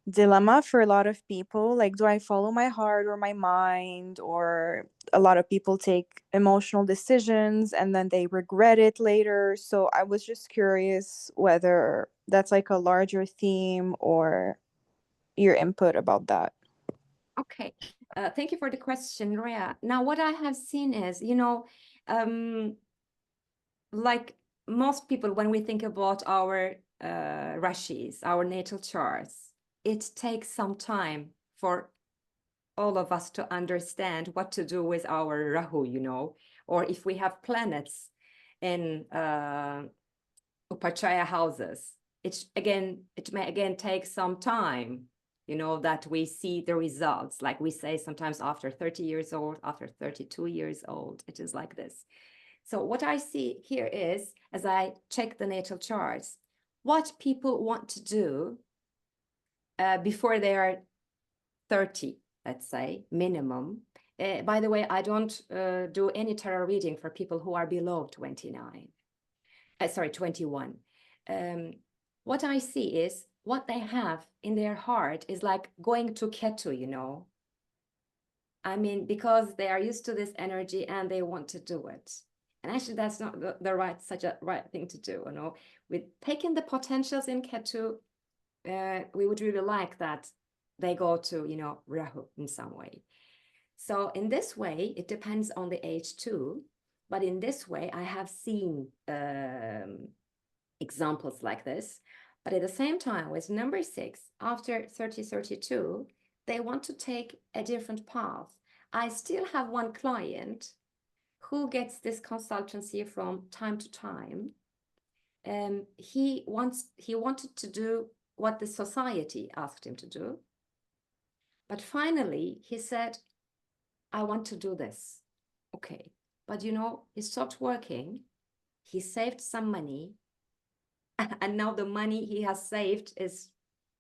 F: dilemma for a lot of people. Like, do I follow my heart or my mind? Or a lot of people take emotional decisions and then they regret it later. So I was just curious whether that's like a larger theme or your input about that.
A: Okay. Thank you for the question, Rhea. Now, what I have seen is, you know, like most people, when we think about our rashis, our natal charts, it takes some time for all of us to understand what to do with our Rahu, you know, or if we have planets in Upachaya houses. It may again take some time, you know, that we see the results. Like we say sometimes after 30 years old, after 32 years old, it is like this. So what I see here is, as I check the natal charts, what people want to do before they are 30, let's say, minimum. By the way, I don't do any tarot reading for people who are below 21. What I see is what they have in their heart is like going to Ketu, you know. I mean, because they are used to this energy and they want to do it. And actually, that's not such a right thing to do, you know. With taking the potentials in Ketu, we would really like that they go to, you know, Rahu in some way. So in this way, it depends on the age too. But in this way, I have seen examples like this. But at the same time, with number 6, after 30-32, they want to take a different path. I still have one client who gets this consultancy from time to time. he wanted to do what the society asked him to do. But finally, he said, I want to do this. Okay. But you know, he stopped working. He saved some money. And now the money he has saved is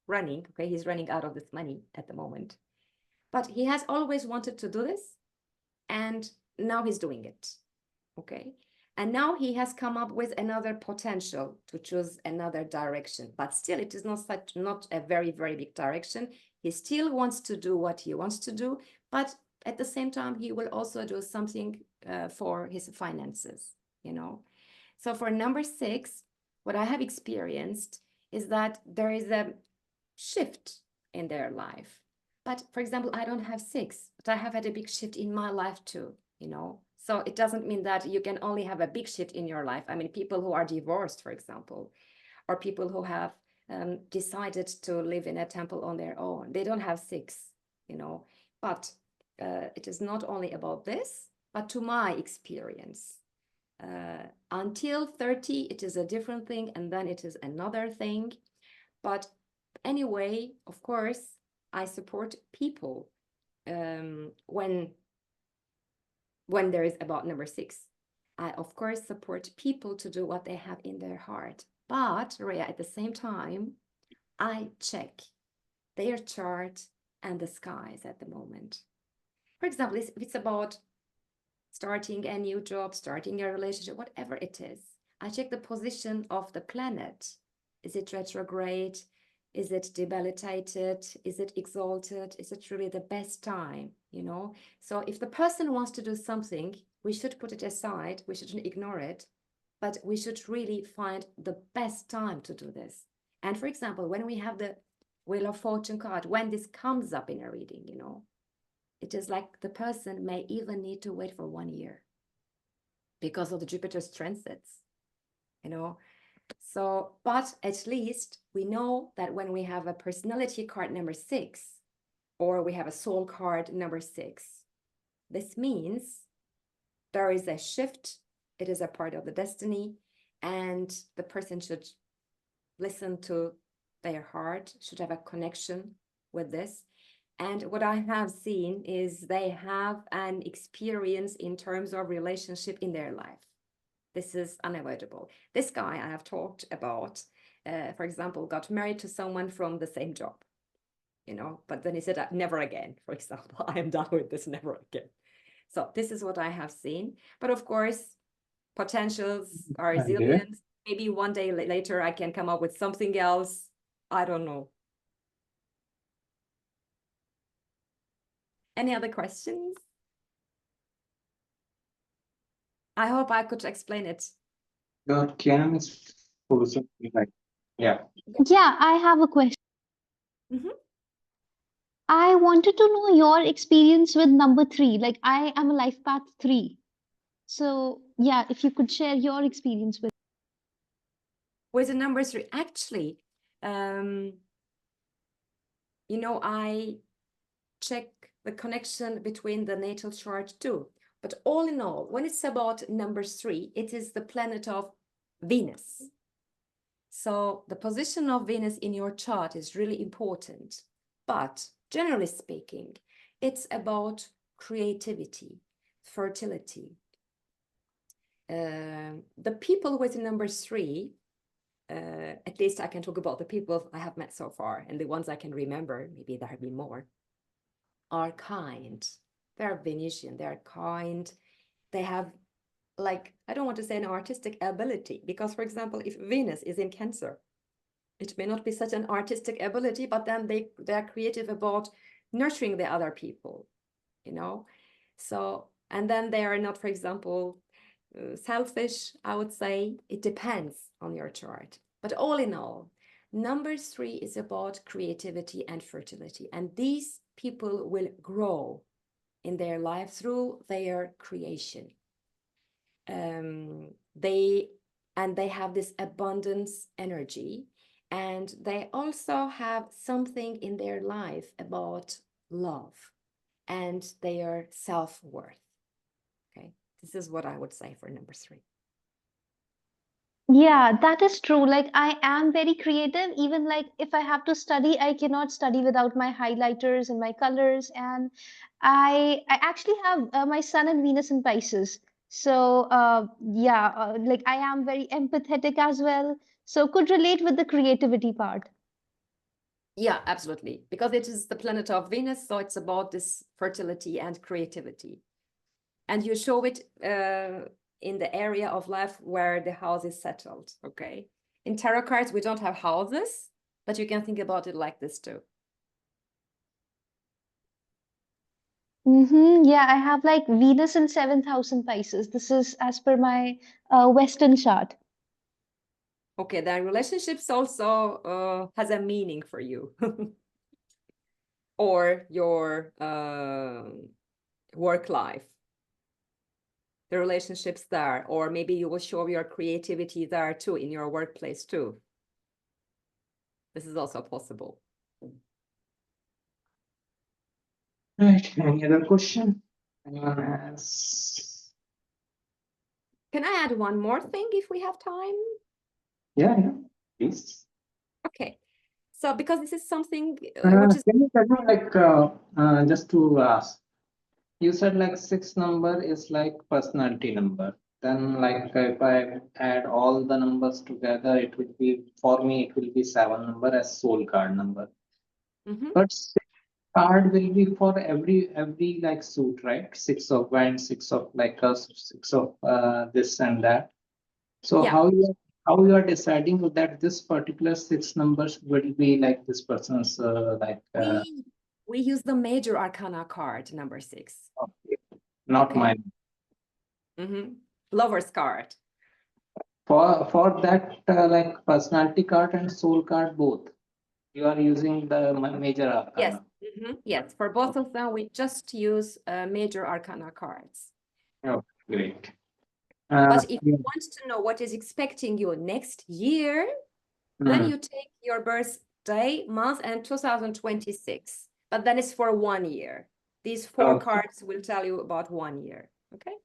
A: running. Okay. He's running out of this money at the moment. But he has always wanted to do this. And now he's doing it. Okay. And now he has come up with another potential to choose another direction. But still, it is not a very, very big direction. He still wants to do what he wants to do. But at the same time, he will also do something for his finances, you know. So for number 6, what I have experienced is that there is a shift in their life. But for example, I don't have 6, but I have had a big shift in my life too, you know. So it doesn't mean that you can only have a big shift in your life. I mean, people who are divorced, for example, or people who have decided to live in a temple on their own, they don't have 6, you know. But it is not only about this, but to my experience. Until 30, it is a different thing, and then it is another thing. But anyway, of course, I support people when there is about number 6. I, of course, support people to do what they have in their heart. But, Rhea, at the same time, I check their chart and the skies at the moment. For example, if it's about starting a new job, starting a relationship, whatever it is, I check the position of the planet. Is it retrograde? Is it debilitated? Is it exalted? Is it really the best time, you know? So if the person wants to do something, we should put it aside. We shouldn't ignore it, but we should really find the best time to do this. And for example, when we have the Wheel of Fortune card, when this comes up in a reading, you know, it is like the person may even need to wait for 1 year because of the Jupiter's transits, you know. So, but at least we know that when we have a personality card number 6, or we have a soul card number 6, this means there is a shift. It is a part of the destiny, and the person should listen to their heart, should have a connection with this. And what I have seen is they have an experience in terms of relationship in their life. This is unavoidable. This guy I have talked about, for example, got married to someone from the same job, you know, but then he said, never again, for example, I am done with this, never again. So this is what I have seen. But of course, potentials are zillions. Maybe one day later, I can come up with something else. I don't know. Any other questions? I hope I could explain it.
B: Kian is posing, like, yeah.
C: Yeah, I have a question. I wanted to know your experience with number 3. Like, I am a life path 3. So, yeah, if you could share your experience
A: With the number 3, actually, you know, I check the connection between the natal chart too. But all in all, when it's about number 3, it is the planet of Venus. So the position of Venus in your chart is really important. But generally speaking, it's about creativity, fertility. The people with number 3, at least I can talk about the people I have met so far, and the ones I can remember, maybe there have been more, are kind. They're Venusian, they're kind. They have, like, I don't want to say an artistic ability, because, for example, if Venus is in Cancer, it may not be such an artistic ability, but then they're creative about nurturing the other people, you know? So, and then they are not, for example, selfish, I would say. It depends on your chart. But all in all, number 3 is about creativity and fertility. And these people will grow in their life through their creation. They have this abundance energy, and they also have something in their life about love and their self-worth. Okay, this is what I would say for number 3.
C: Yeah, that is true. Like I am very creative. Even like if I have to study, I cannot study without my highlighters and my colors. And I actually have my Sun and Venus in Pisces. So yeah, like I am very empathetic as well. So could relate with the creativity part.
A: Yeah, absolutely. Because it is the planet of Venus, so it's about this fertility and creativity. And you show it in the area of life where the house is settled, okay? In tarot cards, we don't have houses, but you can think about it like this too.
C: Yeah, I have like Venus in 7,000 Pisces. This is as per my Western chart.
A: Okay, then relationships also has a meaning for you. Or your work life. The relationships there, or maybe you will show your creativity there too, in your workplace too. This is also possible.
B: Right, any other question? Anyone has?
A: Can I add one more thing if we have time?
B: Yeah, please.
A: Okay, so because this is something which is
B: Can you tell me, like, just to ask, you said like 6 number is like personality number. Then, like, if I add all the numbers together, it will be, for me, it will be 7 number as soul card number.
A: Mhm.
B: But card will be for every like suit, right? 6 of wands, 6 of like us, 6 of this and that. So
A: Yeah.
B: how you are deciding that this particular 6 numbers will be like this person's like
A: We use the major arcana card, number 6.
B: okay, not
A: Okay.
B: mine.
A: Lover's card.
B: For that like personality card and soul card both, you are using the major
A: Yes.
B: arcana.
A: Yes, for both of them, we just use major arcana cards.
B: Oh, great.
A: But if
B: Yeah.
A: you want to know what is expecting you next year,
B: Hmm.
A: then you take your birthday, month, and 2026. But then it's for 1 year. These 4
B: Okay.
A: cards will tell you about 1 year. Okay.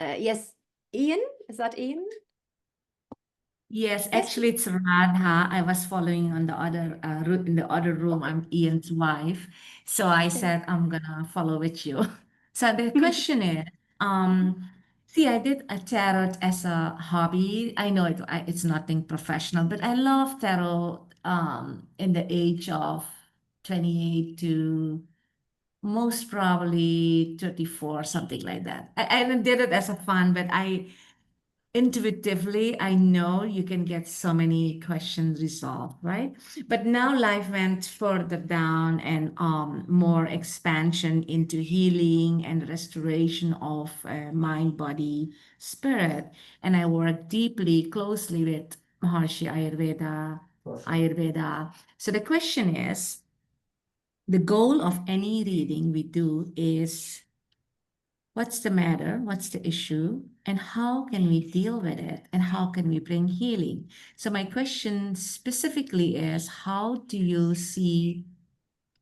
A: Yes, Ian, is that Ian?
G: Yes, actually, it's Radha. I was following on the other in the other room. I'm Ian's wife, so I said I'm gonna follow with you. So the question is, see, I did a tarot as a hobby. I know it's nothing professional, but I love tarot. In the age of 28 to most probably 34, something like that. I did it as a fun, but intuitively, I know you can get so many questions resolved, right? But now life went further down and more expansion into healing and restoration of mind, body, spirit. And I work deeply, closely with Maharshi Ayurveda. So the question is, the goal of any reading we do is what's the matter? What's the issue? And how can we deal with it? And how can we bring healing? So, my question specifically is how do you see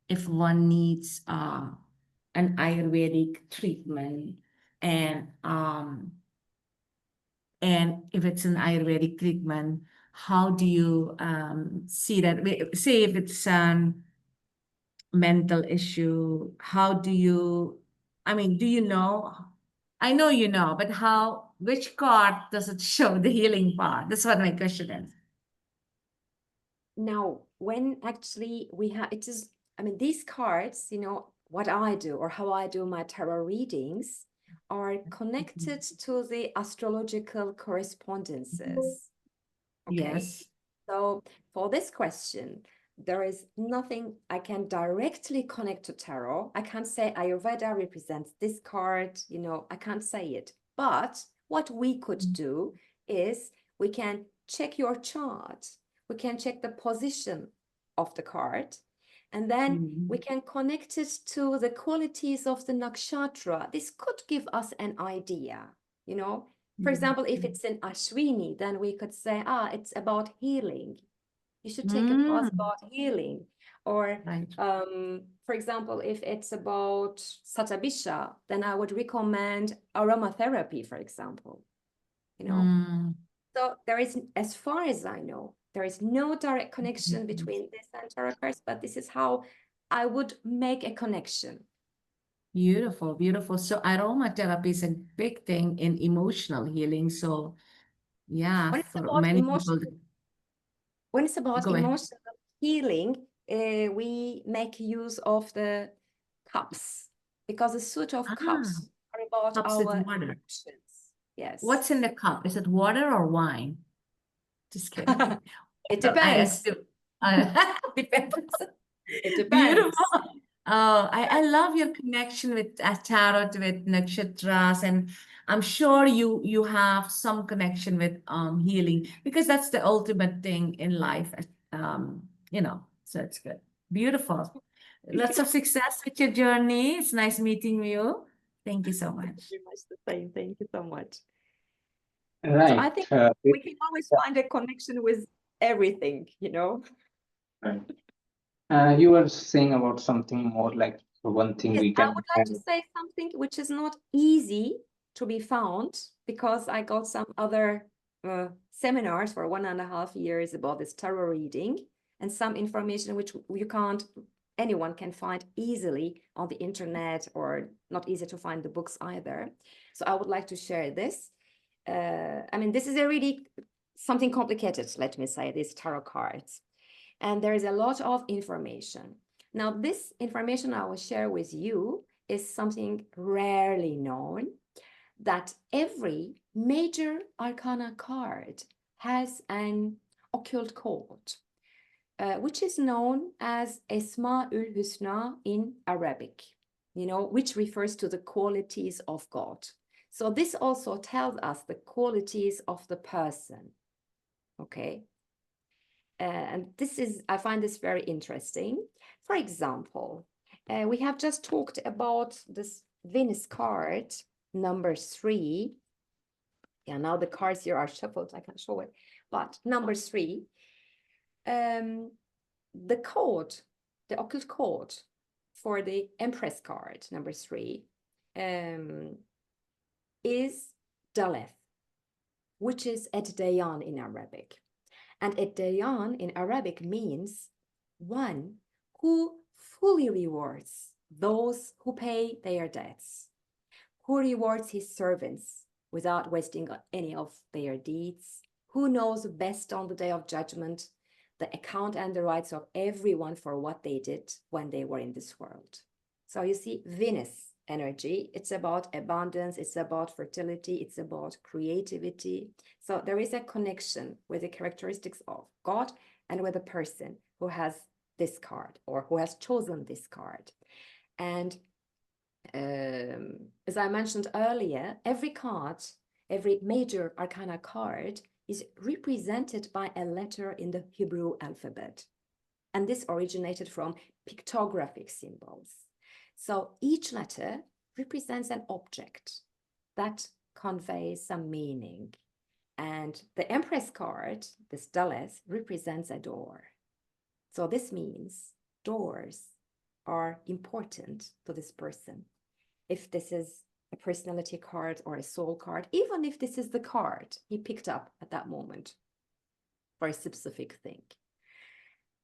G: if one needs an Ayurvedic treatment? And if it's an Ayurvedic treatment, how do you see that? Say if it's mental issue, how do you, I mean, do you know? I know you know, but which card does it show the healing part? That's what my question is.
A: Now, when actually we have, it is, I mean, these cards, what I do or how I do my tarot readings are connected to the astrological correspondences. Okay.
G: Yes.
A: So for this question, there is nothing I can directly connect to tarot. I can't say Ayurveda represents this card, I can't say it. But what we could do is we can check your chart. We can check the position of the card. And then we can connect it to the qualities of the nakshatra. This could give us an idea, For example, if it's in Ashwini, then we could say, it's about healing. You should take a class about healing. Or,
G: Right.
A: for example, if it's about Satabisha, then I would recommend aromatherapy, for example. you know.
G: Mm.
A: So there is, as far as I know, there is no direct connection between this and tarot cards, but this is how I would make a connection.
G: Beautiful, beautiful. So aromatherapy is a big thing in emotional healing. So yeah,
A: When it's
G: for
A: about
G: many
A: emotional,
G: people,
A: when it's about
G: go ahead.
A: emotional healing, we make use of the cups, because the suit of
G: Ah,
A: cups are about
G: cups with
A: our
G: water.
A: emotions. Yes.
G: What's in the cup? Is it water or wine? Just kidding.
A: It
G: Well, I
A: depends.
G: assume. Depends.
A: It depends.
G: Beautiful. Oh, I love your connection with tarot, with nakshatras, and I'm sure you have some connection with healing, because that's the ultimate thing in life. You know, so it's good. Beautiful. Lots of success with your journey. It's nice meeting you. Thank you so much.
A: Very much the same. Thank you so much. So I
B: Right.
A: think we can always
B: yeah,
A: find a connection with everything, you know.
B: right. You were saying about something more, like one thing
A: Yes,
B: we
A: I
B: can
A: would like to say something which is not easy to be found, because I got some other seminars for 1.5 years about this tarot reading, and some information which anyone can find easily on the internet, or not easy to find the books either. So I would like to share this. I mean, this is a really something complicated, let me say, these tarot cards. And there is a lot of information. Now, this information I will share with you is something rarely known, that every major arcana card has an occult code, which is known as Esma-ul Husna in Arabic, you know, which refers to the qualities of God. So this also tells us the qualities of the person, okay? And I find this very interesting. For example, we have just talked about this Venus card, number 3. Yeah, now the cards here are shuffled, I can't show it. But number 3, the code, the occult code for the Empress card, number 3, is Daleth, which is Ed-Dayan in Arabic. And Ed-Dayan in Arabic means one who fully rewards those who pay their debts, who rewards his servants without wasting any of their deeds, who knows best on the day of judgment the account and the rights of everyone for what they did when they were in this world. So you see, Venus energy, it's about abundance, it's about fertility, it's about creativity. So there is a connection with the characteristics of God and with a person who has this card, or who has chosen this card. And as I mentioned earlier, every card, every major arcana card is represented by a letter in the Hebrew alphabet. And this originated from pictographic symbols. So each letter represents an object that conveys some meaning. And the Empress card, this Daleth, represents a door. So this means doors are important to this person. If this is a personality card or a soul card, even if this is the card he picked up at that moment for a specific thing.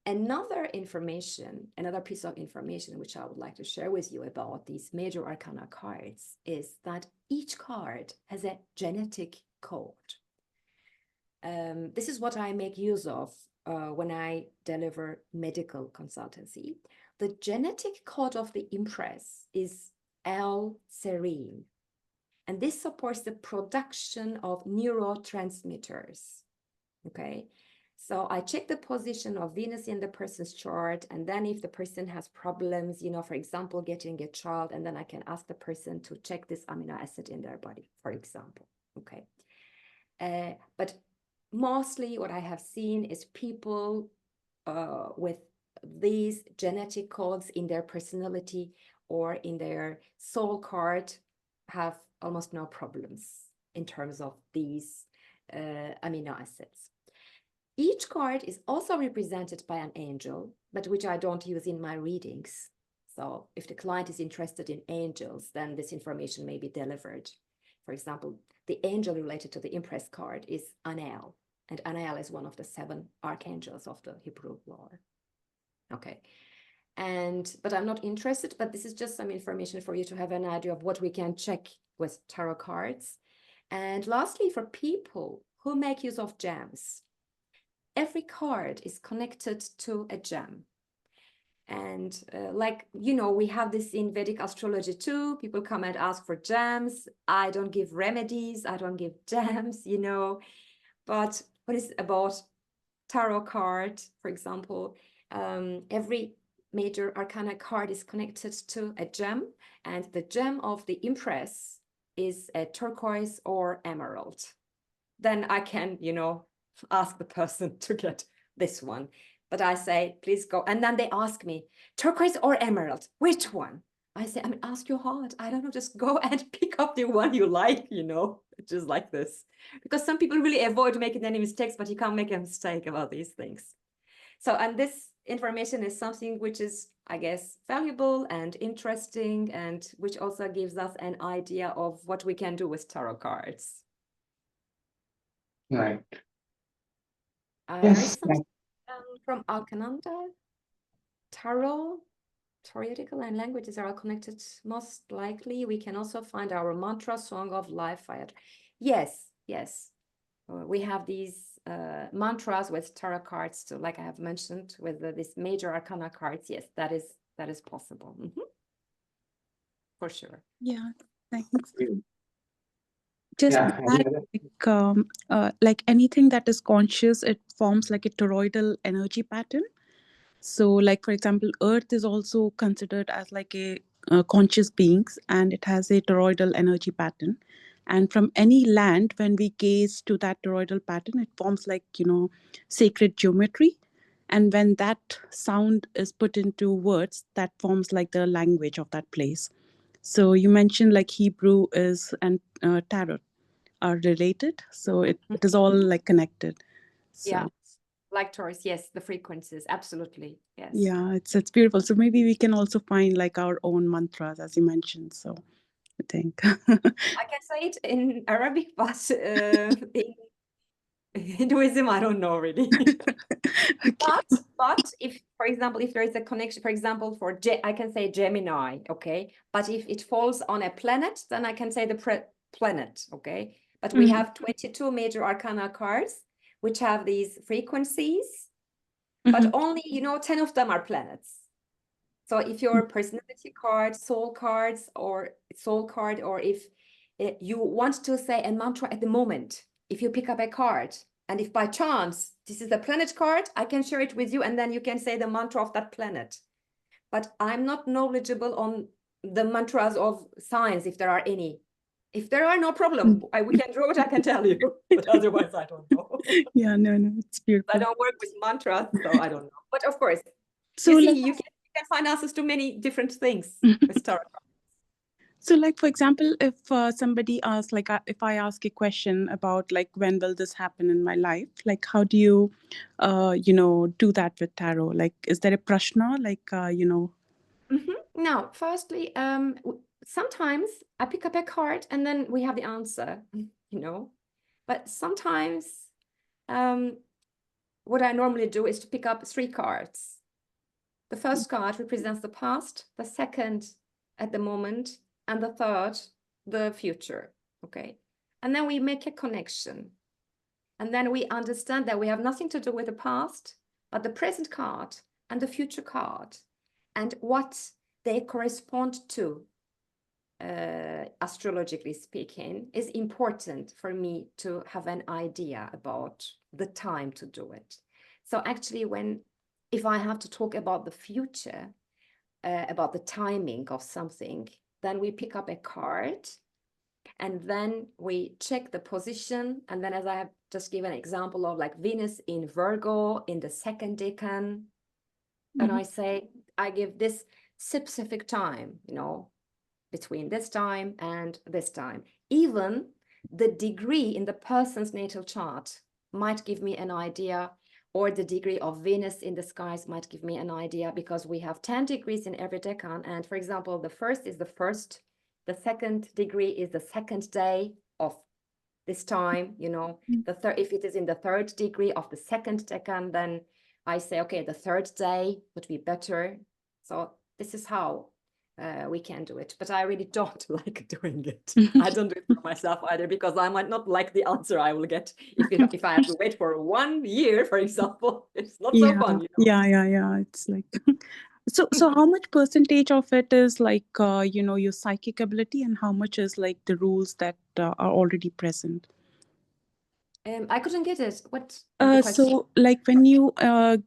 A: Another piece of information which I would like to share with you about these major arcana cards is that each card has a genetic code. This is what I make use of when I deliver medical consultancy. The genetic code of the Empress is L-serine, and this supports the production of neurotransmitters, okay? So I check the position of Venus in the person's chart, and then if the person has problems, you know, for example, getting a child, and then I can ask the person to check this amino acid in their body, for example, okay? But mostly what I have seen is people with these genetic codes in their personality or in their soul card have almost no problems in terms of these amino acids. Each card is also represented by an angel, but which I don't use in my readings. So if the client is interested in angels, then this information may be delivered. For example, the angel related to the Impress card is Anael, and Anael is one of the 7 archangels of the Hebrew lore. Okay. But I'm not interested, but this is just some information for you to have an idea of what we can check with tarot cards. And lastly, for people who make use of gems, every card is connected to a gem. And like, you know, we have this in Vedic astrology too. People come and ask for gems. I don't give remedies. I don't give gems, you know. But what is about tarot card, for example, every major arcana card is connected to a gem. And the gem of the Impress is a turquoise or emerald. Then I can, you know, ask the person to get this one. But I say, please go. And then they ask me, turquoise or emerald, which one? I say, I mean, ask your heart. I don't know, just go and pick up the one you like, you know, just like this. Because some people really avoid making any mistakes, but you can't make a mistake about these things. So, and this information is something which is, I guess, valuable and interesting, and which also gives us an idea of what we can do with tarot cards.
B: Right.
A: There is
B: Yes.
A: something from Alkananda. Tarot, theoretical and languages are all connected. Most likely, we can also find our mantra, song of life, fire. Yes, yes. We have these mantras with tarot cards too, like I have mentioned, with these major arcana cards. Yes, that is possible. For sure.
D: Yeah, thanks. Just
B: Yeah.
D: that, like anything that is conscious, it forms like a toroidal energy pattern. So, like for example, Earth is also considered as like a conscious beings, and it has a toroidal energy pattern. And from any land, when we gaze to that toroidal pattern, it forms like, you know, sacred geometry. And when that sound is put into words, that forms like the language of that place. So you mentioned like Hebrew is and tarot are related, so it is all like connected. So
A: Yeah, like Taurus, yes, the frequencies, absolutely, yes.
D: yeah, it's beautiful. So maybe we can also find like our own mantras, as you mentioned. So I think
A: I can say it in Arabic, but in Hinduism, I don't know really.
D: okay.
A: But if, for example, if there is a connection, for example, for I can say Gemini, okay? But if it falls on a planet, then I can say the planet, okay? But we have 22 major arcana cards, which have these frequencies, but only, you know, 10 of them are planets. So if your personality card, soul cards, or soul card, or if you want to say a mantra at the moment, if you pick up a card, and if by chance this is a planet card, I can share it with you, and then you can say the mantra of that planet. But I'm not knowledgeable on the mantras of signs, if there are any. If there are, no problem. We can draw it, I can tell you. But otherwise, I don't know.
D: Yeah, no, it's beautiful.
A: I don't work with mantras, so I don't know. But of course,
D: So
A: you see,
D: like,
A: you can find answers to many different things with tarot.
D: so like for example, if somebody asks, like if I ask a question about like when will this happen in my life, like how do you, you know, do that with tarot? Like, is there a prashna? Like, you know.
A: Now, firstly, sometimes I pick up a card and then we have the answer, you know. But sometimes what I normally do is to pick up 3 cards. The first card represents the past, the second at the moment, and the third, the future, okay? And then we make a connection. And then we understand that we have nothing to do with the past, but the present card and the future card, and what they correspond to, astrologically speaking, is important for me to have an idea about the time to do it. So actually, if I have to talk about the future, about the timing of something, then we pick up a card and then we check the position. And then, as I have just given an example of like Venus in Virgo in the 2nd decan, then I say, I give this specific time, you know, between this time and this time. Even the degree in the person's natal chart might give me an idea, or the degree of Venus in the skies might give me an idea, because we have 10 degrees in every decan. And for example, the first is the first the second degree is the second day of this time, you know, the third, if it is in the third degree of the second decan, then I say, okay, the third day would be better. So this is how we can do it, but I really don't like doing it. I don't do it for myself either, because I might not like the answer I will get if I have to wait for 1 year, for example. It's not so fun, you know.
D: Yeah. It's like so how much percentage of it is like your psychic ability, and how much is like the rules that are already present?
A: I couldn't get it. What the question?
D: So like when you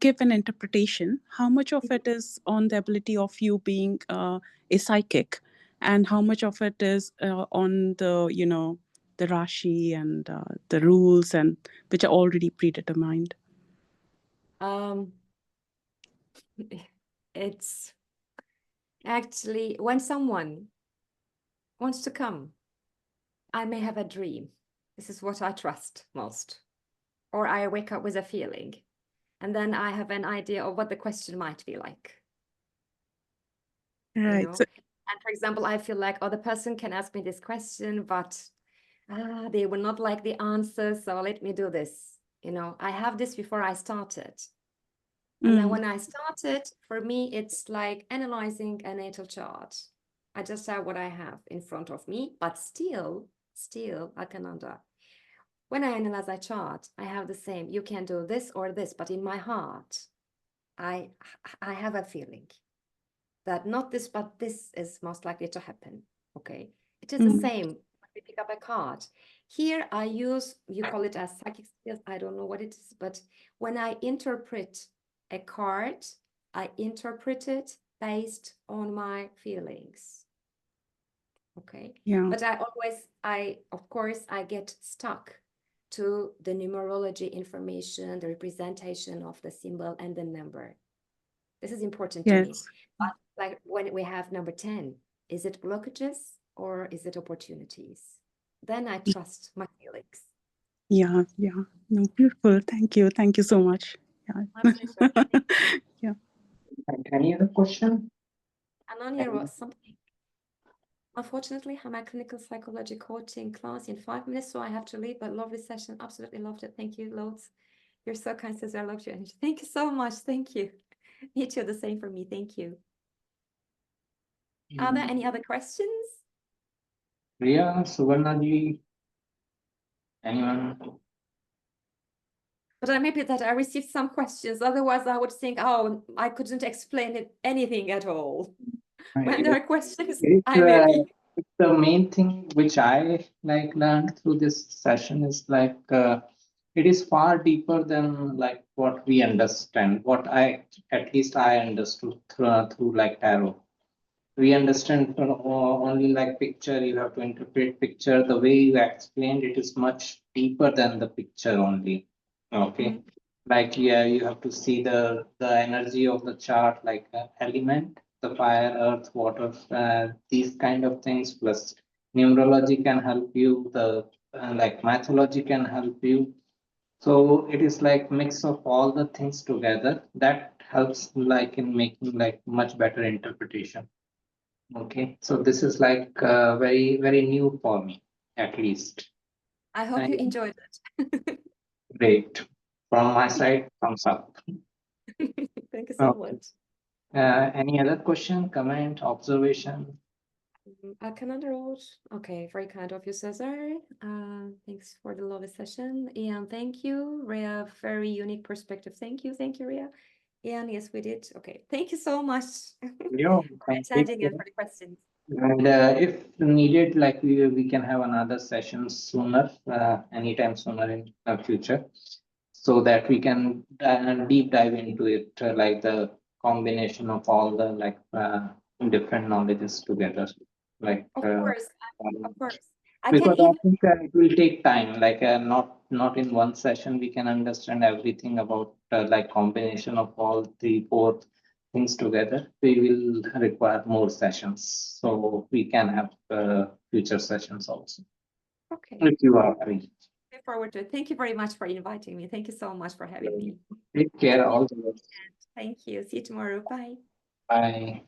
D: give an interpretation, how much of it is on the ability of you being a psychic, and how much of it is on the the Rashi and the rules, and which are already predetermined?
A: It's actually when someone wants to come, I may have a dream. This is what I trust most. Or I wake up with a feeling, and then I have an idea of what the question might be like. You
D: Right.
A: know? And for example, I feel like, oh, the person can ask me this question, but they will not like the answer, so let me do this. You know, I have this before I started. And then when I started, for me, it's like analyzing a natal chart. I just have what I have in front of me, but still, Alkananda, when I analyze a chart, I have the same, you can do this or this, but in my heart, I have a feeling that not this, but this is most likely to happen. Okay. It is the same when we pick up a card. Here I use, you call it as psychic skills, I don't know what it is, but when I interpret a card, I interpret it based on my feelings. Okay.
D: Yeah.
A: But of course, I get stuck to the numerology information, the representation of the symbol and the number. This is important to me. But like when we have number 10, is it blockages or is it opportunities? Then I trust my feelings.
D: Yeah. No, beautiful. Thank you so much. Yeah.
A: My pleasure.
D: Yeah.
B: Any other question?
A: Ananya wrote something. Unfortunately, I'm a clinical psychology coaching class in 5 minutes, so I have to leave, but lovely session. Absolutely loved it. Thank you loads. You're so kind, Sezer. I loved your energy. Thank you so much. Thank you. You too, the same for me. Thank you. Are there any other questions?
B: Priya, Suvarnaji, anyone?
A: But I'm happy that I received some questions. Otherwise, I would think, oh, I couldn't explain anything at all. When there are questions, I'm happy.
B: The main thing which I like learned through this session is like it is far deeper than like what we understand. What at least I understood through like tarot. We understand only like picture. You have to interpret picture. The way you explained it is much deeper than the picture only. Okay. Like you have to see the energy of the chart, like element, the fire, earth, water, these kind of things. Plus numerology can help you, the like mythology can help you. So it is like mix of all the things together that helps like in making like much better interpretation. Okay, so this is like very new for me, at least.
A: I hope you enjoyed it.
B: Great. From my side, thumbs up.
A: Thank you so much.
B: Any other question, comment, observation?
A: Canada Road. Okay, very kind of you, Sezer. Thanks for the lovely session. Ian, thank you. Rhea, very unique perspective. Thank you, Rhea. Ian, yes, we did. Okay, thank you so much
B: Yeah,
A: for attending and for the questions.
B: And if needed, like we can have another session sooner, anytime sooner in the future, so that we can deep dive into it, like the combination of all the like different knowledges together. Like
A: Of course. I can
B: because I
A: even
B: think it will take time, like not in one session we can understand everything about like combination of all three, four things together. We will require more sessions, so we can have future sessions also.
A: Okay.
B: If you are free.
A: Look forward to it. Thank you very much for inviting me. Thank you so much for having me.
B: Take care. All the best.
A: Thank you. See you tomorrow. Bye.
B: Bye.